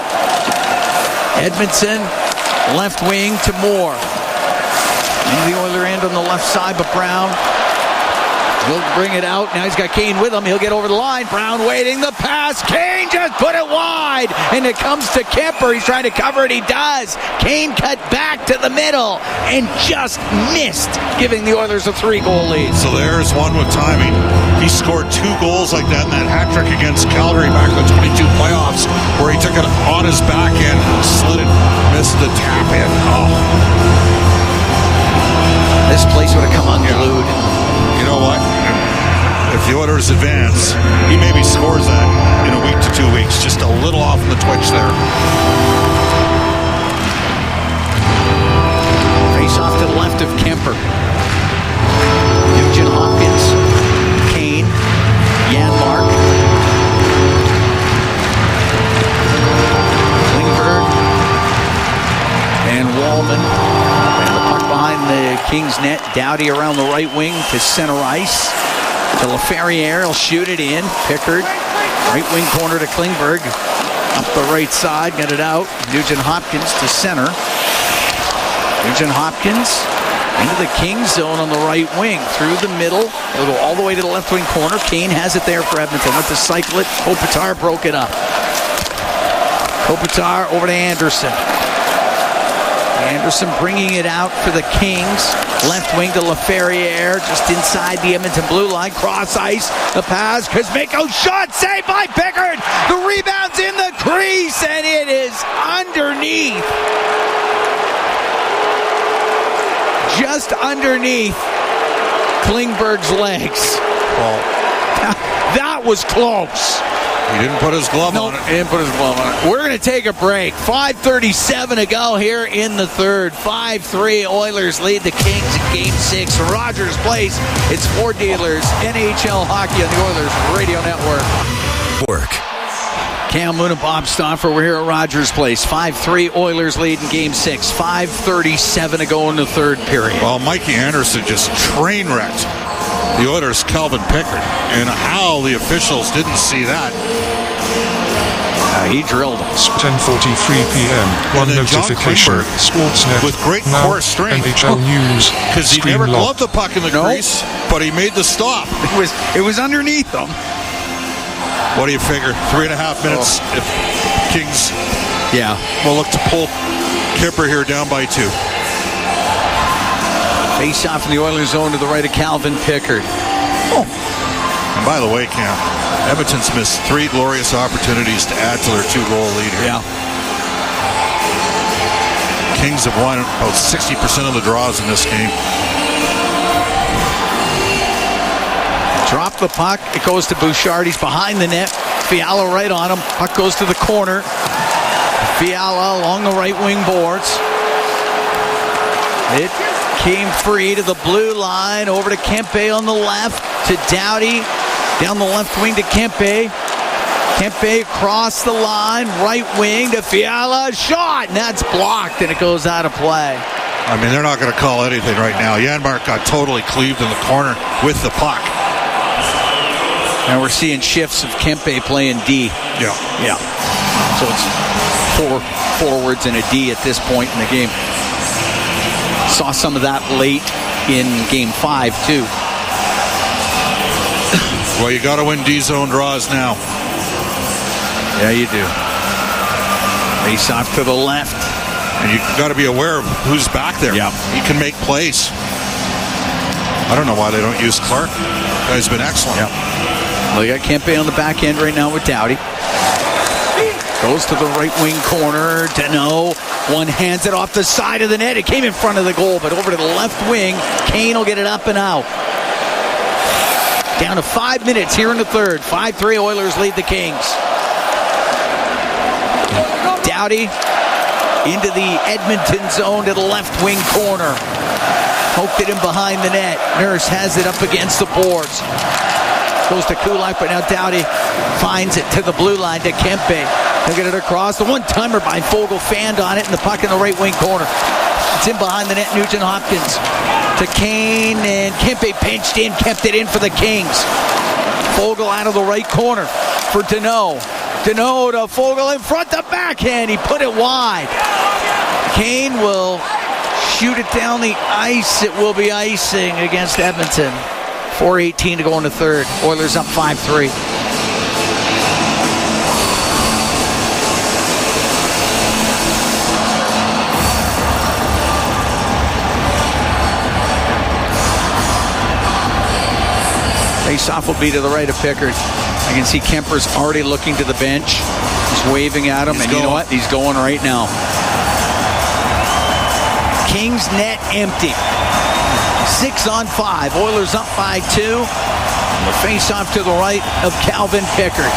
Edmondson, left wing to Moore. Into the Oiler end on the left side, but Brown will bring it out. Now he's got Kane with him. He'll get over the line. Brown waiting. The pass. Kane just put it wide. And it comes to Kemper. He's trying to cover it. He does. Kane cut back to the middle and just missed, giving the Oilers a 3-goal lead. So there's one with timing. He scored 2 goals like that in that hat trick against Calgary back in the 22 playoffs, where he took it on his back end, slid it, missed the tap in. Oh. This place would have come unglued. You know what? If the Oilers advance, he maybe scores that in a week to 2 weeks. Just a little off in the twitch there. Face off to the left of Kemper. Nugent Hopkins. Kane. Janmark. Klingberg. And Wallman. And the puck behind the Kings net. Doughty around the right wing to center ice. To LaFerriere. He'll shoot it in. Pickard. Right wing corner to Klingberg. Up the right side. Get it out. Nugent Hopkins to center. Nugent Hopkins into the Kings zone on the right wing. Through the middle. He'll go all the way to the left wing corner. Kane has it there for Edmonton. Went to cycle it. Kopitar broke it up. Kopitar over to Anderson. Anderson bringing it out for the Kings. Left wing to LaFerriere. Just inside the Edmonton blue line. Cross ice. The pass. Kuzmenko shot. Saved by Pickard. The rebound's in the crease. And it is underneath. Just underneath Klingberg's legs. Well, that was close. He didn't put his glove on it. He didn't put his glove on it. We're going to take a break. 5:37 to go here in the third. 5-3 Oilers lead the Kings in Game 6. Rogers Place. It's Ford Dealers. NHL Hockey on the Oilers Radio Network. Cam Moon and Bob Stauffer. We're here at Rogers Place. 5-3 Oilers lead in Game 6. 5:37 to go in the third period. Well, Mikey Anderson just train wrecked the Oilers' Calvin Pickard. And how the officials didn't see that. He drilled him. 10:43 p.m. One notification. Sportsnet. With great now, core strength. NHL News. Because he never gloved the puck in the crease, but he made the stop. It was underneath him. What do you figure? 3.5 minutes if Kings will look to pull Kemper here down by 2. Face off in the Oilers zone to the right of Calvin Pickard. Oh. And by the way, Cam, Edmonton's missed 3 glorious opportunities to add to their 2-goal lead here. Yeah. Kings have won about 60% of the draws in this game. Drop the puck. It goes to Bouchard. He's behind the net. Fiala right on him. Puck goes to the corner. Fiala along the right wing boards. It came free to the blue line. Over to Kempe on the left. To Doughty. Down the left wing to Kempe. Kempe across the line. Right wing to Fiala. Shot. And that's blocked. And it goes out of play. I mean, they're not going to call anything right now. Janmark got totally cleaved in the corner with the puck. And we're seeing shifts of Kempe playing D. Yeah. So it's 4 forwards and a D at this point in the game. Saw some of that late in Game 5, too. Well, you got to win D-zone draws now. Yeah, you do. Face off to the left. And you got to be aware of who's back there. Yeah. He can make plays. I don't know why they don't use Clark. Guy's been excellent. Yep. Well, you got Kempe on the back end right now with Doughty. Goes to the right wing corner. Deneau. One hands it off the side of the net. It came in front of the goal, but over to the left wing. Kane will get it up and out. Down to 5 minutes here in the third. 5-3 Oilers lead the Kings. Doughty into the Edmonton zone to the left wing corner. Poked it in behind the net. Nurse has it up against the boards. Goes to Kulak, but now Doughty finds it to the blue line to Kempe. He'll get it across. The one-timer by Fogle fanned on it, and the puck in the right wing corner. It's in behind the net. Nugent Hopkins to Kane, and Kempe pinched in, kept it in for the Kings. Fogle out of the right corner for Deneau. Deneau to Fogle in front, the backhand. He put it wide. Kane will shoot it down the ice. It will be icing against Edmonton. 4:18 to go in the third. Oilers up 5-3. Face-off will be to the right of Pickard. I can see Kemper's already looking to the bench. He's waving at him, and you know what? He's going right now. Kings net empty. 6-on-5. Oilers up by 2. The face-off to the right of Calvin Pickard.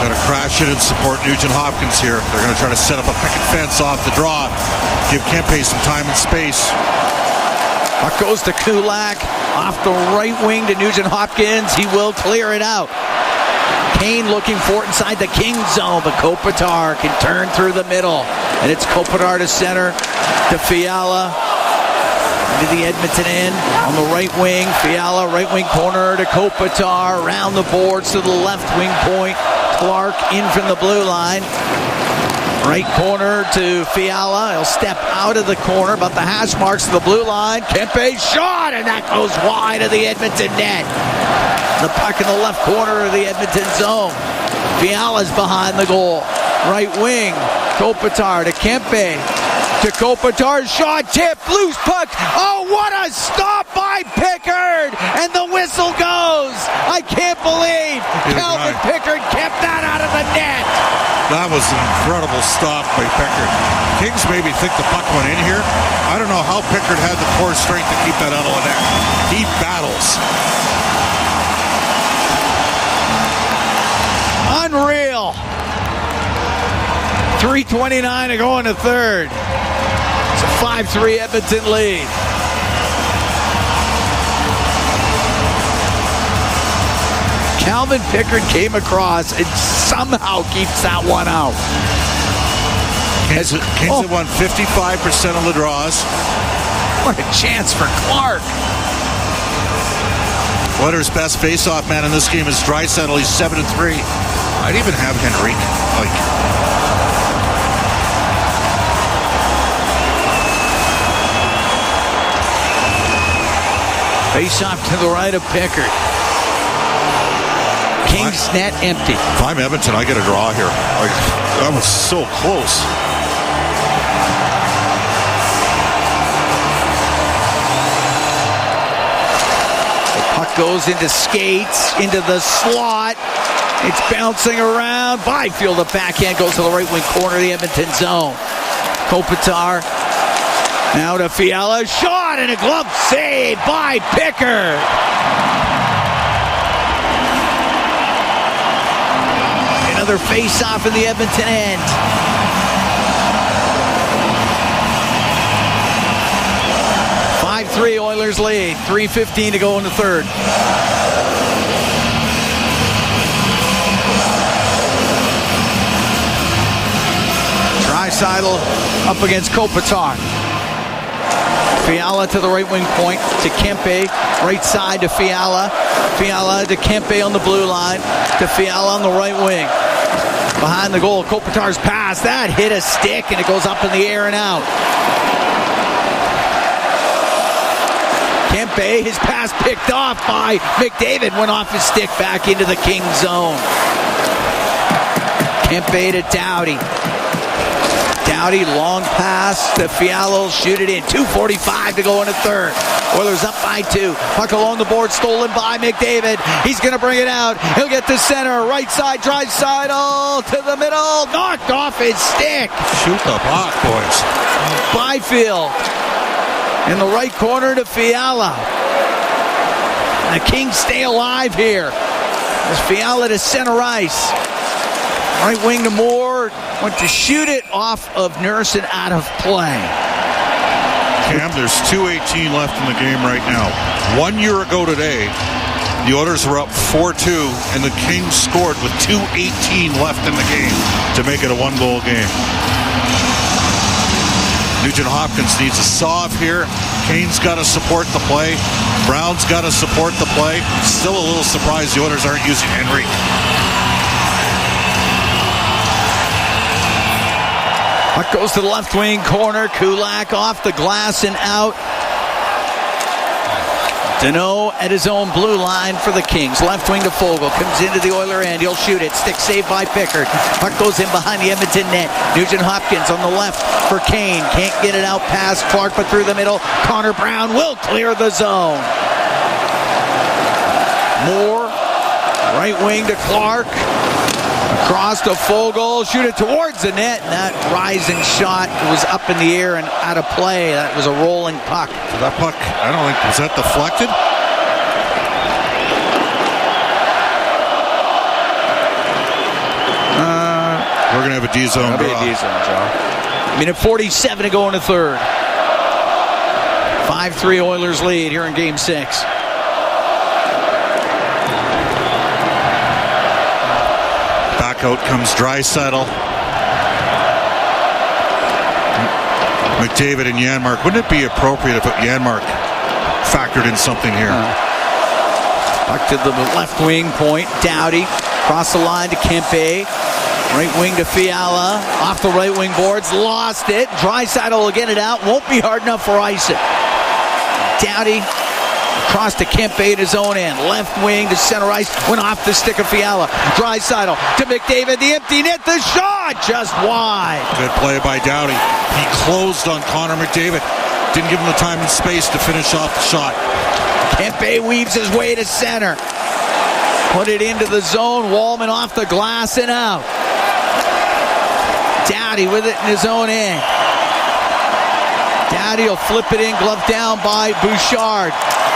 Going to crash it and support Nugent Hopkins here. They're going to try to set up a picket fence off the draw. Give Kempe some time and space. Puck goes to Kulak. Off the right wing to Nugent Hopkins. He will clear it out. Kane looking for it inside the King zone, but Kopitar can turn through the middle. And it's Kopitar to center, to Fiala, into the Edmonton end, on the right wing. Fiala, right wing corner to Kopitar, around the boards to the left wing point. Clark in from the blue line. Right corner to Fiala. He'll step out of the corner, but the hash marks to the blue line. Kempe shot, and that goes wide of the Edmonton net. The puck in the left corner of the Edmonton zone. Fiala's behind the goal. Right wing. Kopitar to Kempe. To Kopitar. Shot tip. Loose puck. Oh, what a stop by Pickard. And the whistle goes. I can't believe Calvin Pickard kept that out of the net. That was an incredible stop by Pickard. Kings maybe think the puck went in here. I don't know how Pickard had the core strength to keep that out of the net. He battles. Unreal. 3:29 to go in the third. It's a 5-3 Edmonton lead. Calvin Pickard came across and somehow keeps that one out. Kings have won 55% of the draws. What a chance for Clark. Oilers' best face-off man in this game is Draisaitl. He's 7-3. I'd even have Henrique. Face-off to the right of Pickard. Kings net empty. If I'm Edmonton, I get a draw here. That was so close. The puck goes into skates, into the slot. It's bouncing around. Byfield, the backhand goes to the right wing corner of the Edmonton zone. Kopitar now to Fiala. Shot and a glove save by Pickard. Another face-off in the Edmonton end. .3 Oilers lead. 3:15 to go in the third. Draisaitl up against Kopitar. Fiala to the right wing point to Kempe. Right side to Fiala. Fiala to Kempe on the blue line. To Fiala on the right wing. Behind the goal, Kopitar's pass. That hit a stick and it goes up in the air and out. Kempe, his pass picked off by McDavid, went off his stick back into the Kings zone. Kempe to Doughty. Doughty, long pass to Fiala, shoot it in. 2:45 to go in the third. Oilers up by 2. Puck along the board, stolen by McDavid. He's going to bring it out. He'll get to center. Right side, Draisaitl to the middle. Knocked off his stick. Shoot the puck, boys. Byfield in the right corner to Fiala. The Kings stay alive here. As Fiala to center ice. Right wing to Moore. Went to shoot it off of Nurse and out of play. Cam, there's 2:18 left in the game right now. 1 year ago today, the Oilers were up 4-2, and the Kings scored with 2:18 left in the game to make it a one-goal game. Nugent Hopkins needs a solve here. Kane's got to support the play. Brown's got to support the play. Still a little surprised the Oilers aren't using Henry. Puck goes to the left wing corner. Kulak off the glass and out. Deneau at his own blue line for the Kings. Left wing to Fogle. Comes into the Oiler end. He'll shoot it. Stick saved by Pickard. Puck goes in behind the Edmonton net. Nugent Hopkins on the left for Kane. Can't get it out past Clark, but through the middle. Connor Brown will clear the zone. Moore. Right wing to Clark. Across to Fogle, shoot it towards the net, and that rising shot was up in the air and out of play. That was a rolling puck. So that puck, I don't think, was that deflected? We're going to have a D-zone draw. A D-zone draw. Minute 47 to go in the third. 5-3 Oilers lead here in Game 6. Out comes Draisaitl. McDavid and Janmark. Wouldn't it be appropriate if Janmark factored in something here? Back to the left wing point. Doughty across the line to Kempe. Right wing to Fiala. Off the right wing boards. Lost it. Draisaitl will get it out. Won't be hard enough for Ison. Doughty across to Kempe at his own end. Left wing to center ice. Went off the stick of Fiala. Draisaitl to McDavid. The empty net. The shot just wide. Good play by Doughty. He closed on Connor McDavid. Didn't give him the time and space to finish off the shot. Kempe weaves his way to center. Put it into the zone. Wallman off the glass and out. Doughty with it in his own end. Doughty will flip it in. Glove down by Bouchard.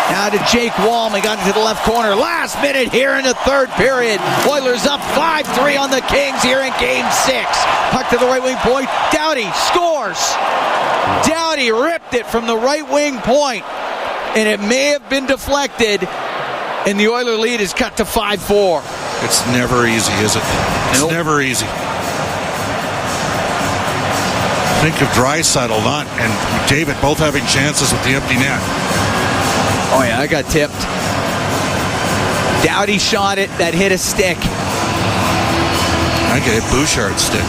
Now to Jake Wallman, got into the left corner. Last minute here in the third period. Oilers up 5-3 on the Kings here in Game 6. Puck to the right wing point. Doughty scores. Doughty ripped it from the right wing point, and it may have been deflected, and the Oiler lead is cut to 5-4. It's never easy, is it? It's never easy. Think of Draisaitl and McDavid both having chances with the empty net. Oh yeah, I got tipped. Doughty shot it, that hit a stick. I get it, Bouchard's stick.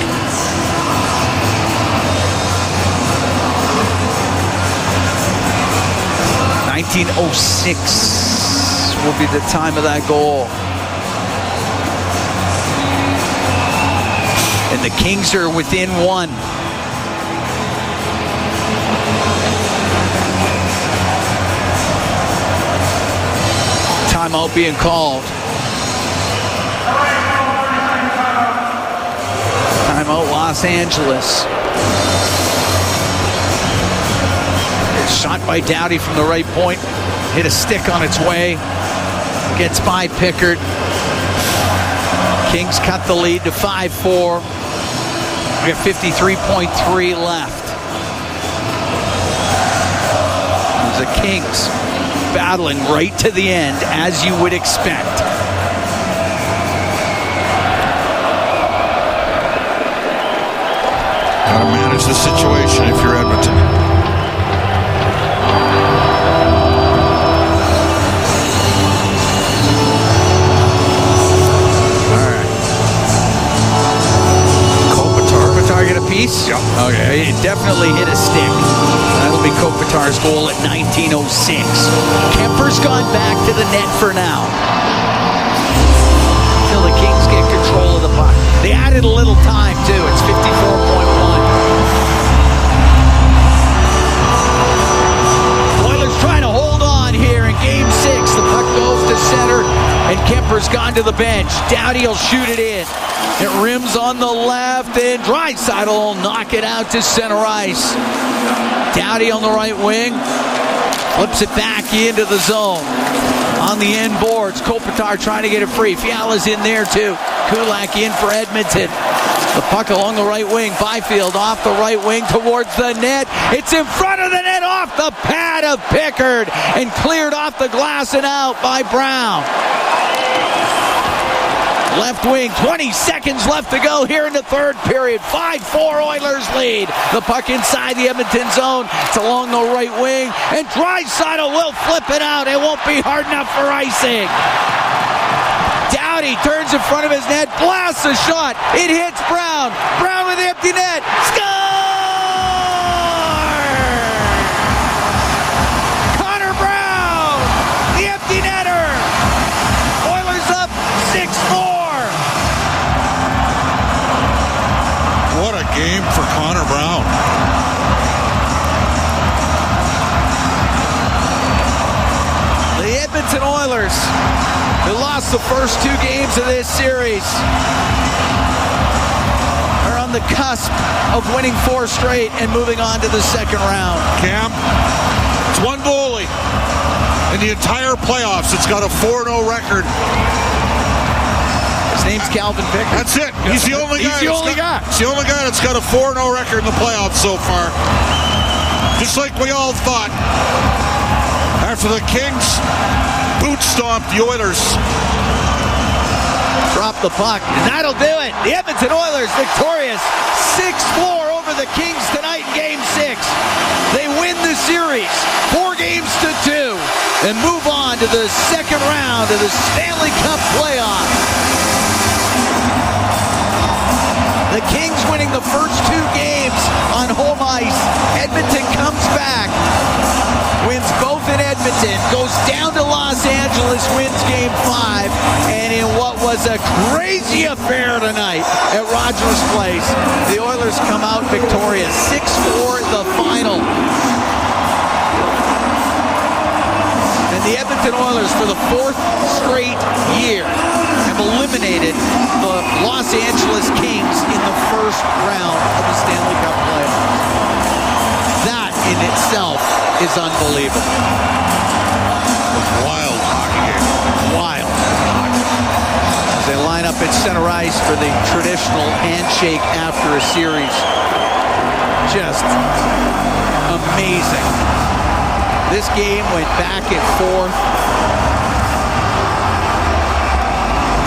.1906 will be the time of that goal. And the Kings are within one. Timeout being called. Timeout Los Angeles. It's shot by Doughty from the right point. Hit a stick on its way. Gets by Pickard. Kings cut the lead to 5-4. We got 53.3 left. The Kings battling right to the end, as you would expect. Gotta manage the situation if you're Edmonton. All right. Kopitar get a piece? Yep. Okay. It definitely hit a stick. That'll be Kopitar's goal at 19:06. Kemper's gone back to the net for now. Until the Kings get control of the puck. They added a little time, too. It's 54.1. Oilers trying to hold on here in Game 6. The puck goes to center, and Kemper's gone to the bench. Doughty will shoot it in. It rims on the left, and Draisaitl will knock it out to center ice. Doughty on the right wing. Flips it back into the zone. On the end boards, Kopitar trying to get it free. Fiala's in there too. Kulak in for Edmonton. The puck along the right wing. Byfield off the right wing towards the net. It's in front of the net, off the pad of Pickard, and cleared off the glass and out by Brown. Left wing, 20 seconds left to go here in the third period. 5-4 Oilers lead. The puck inside the Edmonton zone. It's along the right wing, and Draisaitl will flip it out. It won't be hard enough for icing. Doughty turns in front of his net, blasts a shot. It hits Brown. Brown with the empty net. Score! Connor Brown, the empty netter. Oilers up 6-4. What a game for Connor Brown. The Edmonton Oilers, who lost the first 2 games of this series, are on the cusp of winning 4 straight and moving on to the second round. Cam, it's one goalie in the entire playoffs. It's got a 4-0 record. His name's Calvin Pickard. That's it. He's the only guy. He's the only guy. He's the only guy that's got a 4-0 record in the playoffs so far. Just like we all thought. After the Kings boot stomped the Oilers. Drop the puck, and that'll do it. The Edmonton Oilers victorious 6-4 over the Kings tonight in Game 6. They win the series 4-2 and move on to the second round of the Stanley Cup playoff. The Kings winning the first 2 games on home ice. Edmonton comes back, wins both in Edmonton, goes down to Los Angeles, wins Game 5, and in what was a crazy affair tonight at Rogers Place, the Oilers come out victorious. 6-4 the final. And the Edmonton Oilers, for the 4th straight year, have eliminated the Los Angeles Kings in the first round of the Stanley Cup playoffs. That in itself is unbelievable. Wild hockey game. Wild. As they line up at center ice for the traditional handshake after a series. Just amazing. This game went back and forth.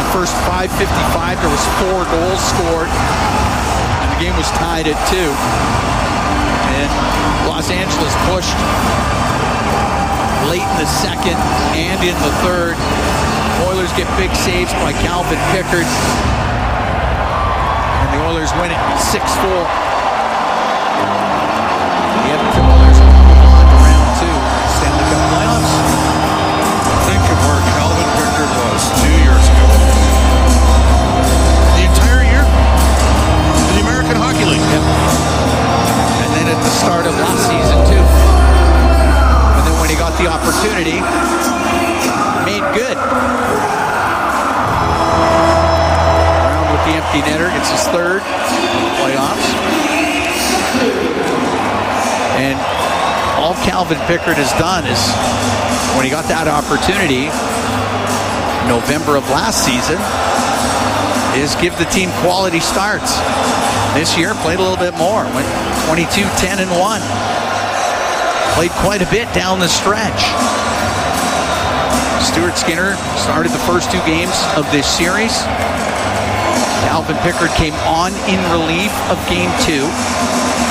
First 5:55, there was 4 goals scored, and the game was tied at 2. And Los Angeles pushed late in the second and in the third. Oilers get big saves by Calvin Pickard, and the Oilers win it 6-4. The Edmonton Oilers move on to round 2 Stanley Cup playoffs. Think of where Calvin Pickard was 2 years ago. Hockey League. Yep. And then at the start of last season too. And then when he got the opportunity, made good. Around with the empty netter, gets his 3rd playoffs. And all Calvin Pickard has done is, when he got that opportunity, November of last season, is give the team quality starts. This year, played a little bit more. Went 22-10-1. Played quite a bit down the stretch. Stuart Skinner started the first 2 games of this series. Calvin Pickard came on in relief of Game 2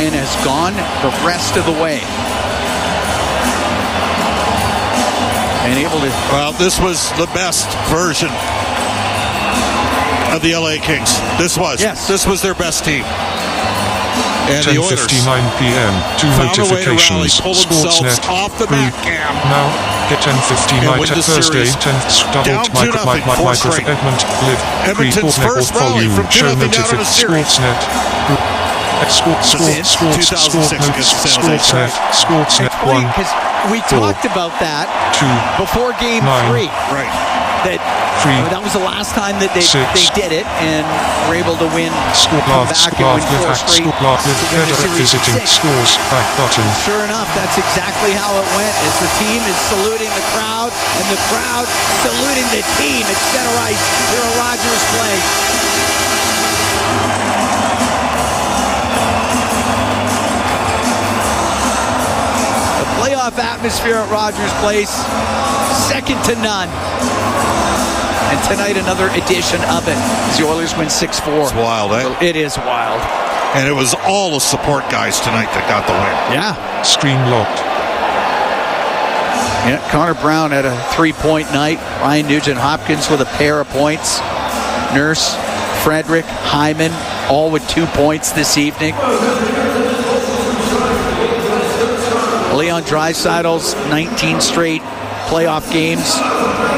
and has gone the rest of the way. And able to... Well, this was the best version of the LA Kings. This was. Yes. This was their best team. And 10:59 p.m. Two notifications. Sportsnet. Now, get 10:59 to Thursday, 10th doubled micro Edmonton live. Edmonton's first rally from 2-0 down to the series. Sportsnet. Sportsnet 1. We talked about that before Game 3. Right. That was the last time that they did it, and were able to win. Come back and win 4 straight. Visiting scores back button. Sure enough, that's exactly how it went. As the team is saluting the crowd, and the crowd saluting the team at center ice here at Rogers Place. Playoff atmosphere at Rogers Place, second to none. And tonight, another edition of it as the Oilers win 6-4. It's wild, eh? It is wild. And it was all the support guys tonight that got the win. Yeah. Screen locked. Yeah, Connor Brown had a 3-point night. Ryan Nugent-Hopkins with a pair of points. Nurse, Frederick, Hyman, all with 2 points this evening. Leon Draisaitl's 19 straight playoff games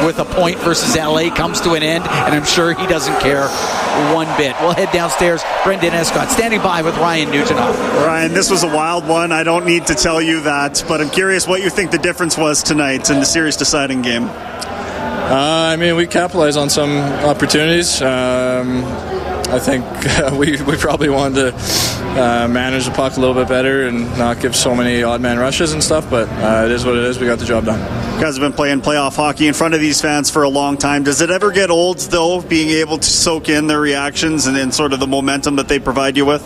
with a point versus LA comes to an end, and I'm sure he doesn't care one bit. We'll head downstairs. Brendan Escott standing by with Ryan Nugent-Hopkins. Ryan, this was a wild one. I don't need to tell you that, but I'm curious what you think the difference was tonight in the series deciding game. We capitalized on some opportunities. I think we probably wanted to manage the puck a little bit better and not give so many odd man rushes and stuff, but it is what it is. We got the job done. You guys have been playing playoff hockey in front of these fans for a long time. Does it ever get old, though, being able to soak in their reactions and sort of the momentum that they provide you with?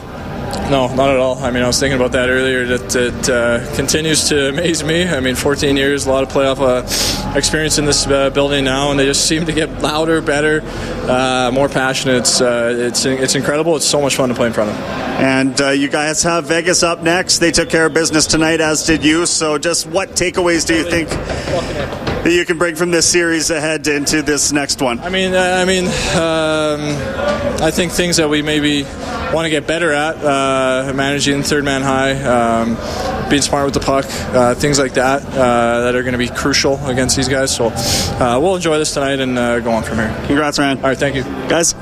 No, not at all. I was thinking about that earlier. That it continues to amaze me. 14 years, a lot of playoff experience in this building now, and they just seem to get louder, better, more passionate. It's incredible. It's so much fun to play in front of them. And you guys have Vegas up next. They took care of business tonight, as did you. So just what takeaways do you think that you can bring from this series ahead into this next one? I think things that we maybe want to get better at, managing third man high, being smart with the puck, things like that that are going to be crucial against these guys. So we'll enjoy this tonight and go on from here. Congrats, Ryan. All right, thank you. Guys.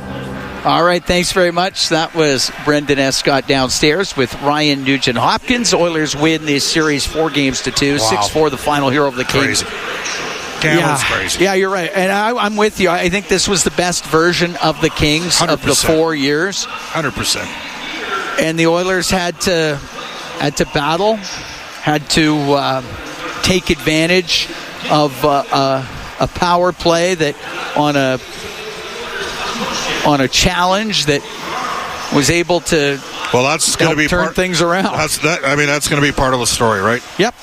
All right, thanks very much. That was Brendan Escott downstairs with Ryan Nugent-Hopkins. Oilers win this series 4-2, Wow. 6-4, the final here over the Kings. Cameron's crazy. Yeah, you're right. And I'm with you. I think this was the best version of the Kings 100%. of the 4 years. 100%. And the Oilers had to battle, had to take advantage of a power play that on a challenge that was able to that's going to be turn things around. That's going to be part of the story, right? Yep.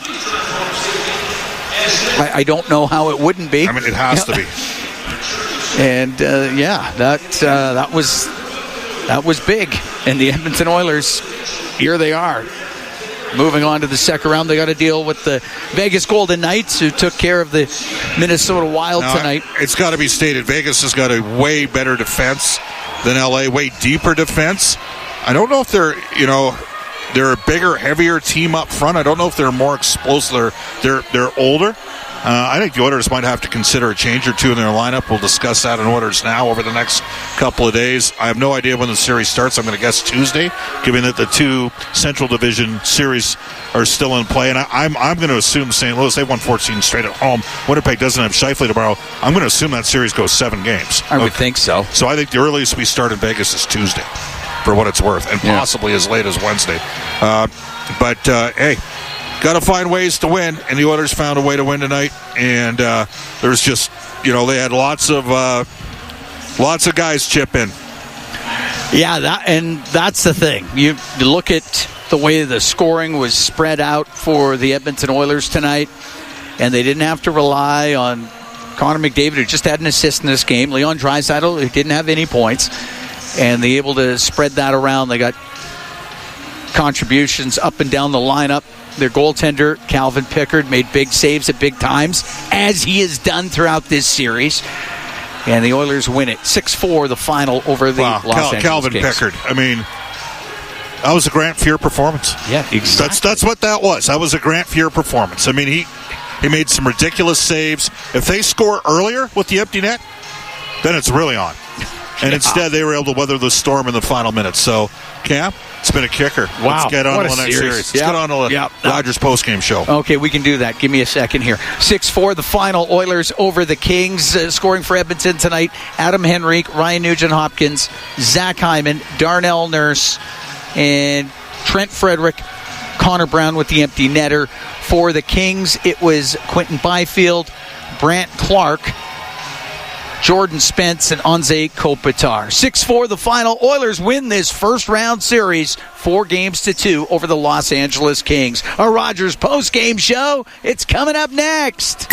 I don't know how it wouldn't be. It has to be. And that was big. And the Edmonton Oilers, here they are. Moving on to the second round, they got to deal with the Vegas Golden Knights, who took care of the Minnesota Wild tonight. It's got to be stated, Vegas has got a way better defense than LA, way deeper defense. I don't know if they're a bigger, heavier team up front. I don't know if they're more explosive. They're older. I think the Oilers might have to consider a change or two in their lineup. We'll discuss that in Oilers Now over the next couple of days. I have no idea when the series starts. I'm going to guess Tuesday, given that the 2 Central Division series are still in play. And I'm going to assume St. Louis, they've won 14 straight at home. Winnipeg doesn't have Scheifele tomorrow. I'm going to assume that series goes 7 games. I would think so. So I think the earliest we start in Vegas is Tuesday, for what it's worth, and possibly as late as Wednesday. Hey, got to find ways to win, and the Oilers found a way to win tonight. And there's just, they had lots of guys chip in. Yeah, that's the thing. You look at the way the scoring was spread out for the Edmonton Oilers tonight, and they didn't have to rely on Connor McDavid, who just had an assist in this game, Leon Draisaitl, who didn't have any points, and they able to spread that around. They got contributions up and down the lineup. Their goaltender, Calvin Pickard, made big saves at big times, as he has done throughout this series. And the Oilers win it 6-4, the final over the Los Angeles Calvin Kings. Pickard. That was a Grant Fuhr performance. Yeah, exactly. That's what that was. That was a Grant Fuhr performance. I mean, he made some ridiculous saves. If they score earlier with the empty net, then it's really on. And instead, they were able to weather the storm in the final minutes. So, Cam, it's been a kicker. Wow. Let's get on to the next series. Let's get on to the Rogers postgame show. Okay, we can do that. Give me a second here. 6-4, the final. Oilers over the Kings. Scoring for Edmonton tonight. Adam Henrique, Ryan Nugent-Hopkins, Zach Hyman, Darnell Nurse, and Trent Frederick. Connor Brown with the empty netter. For the Kings, it was Quentin Byfield, Brant Clark, Jordan Spence, and Anze Kopitar. 6-4, the final. Oilers win this first-round series 4-2 over the Los Angeles Kings. Our Rogers post-game show, it's coming up next.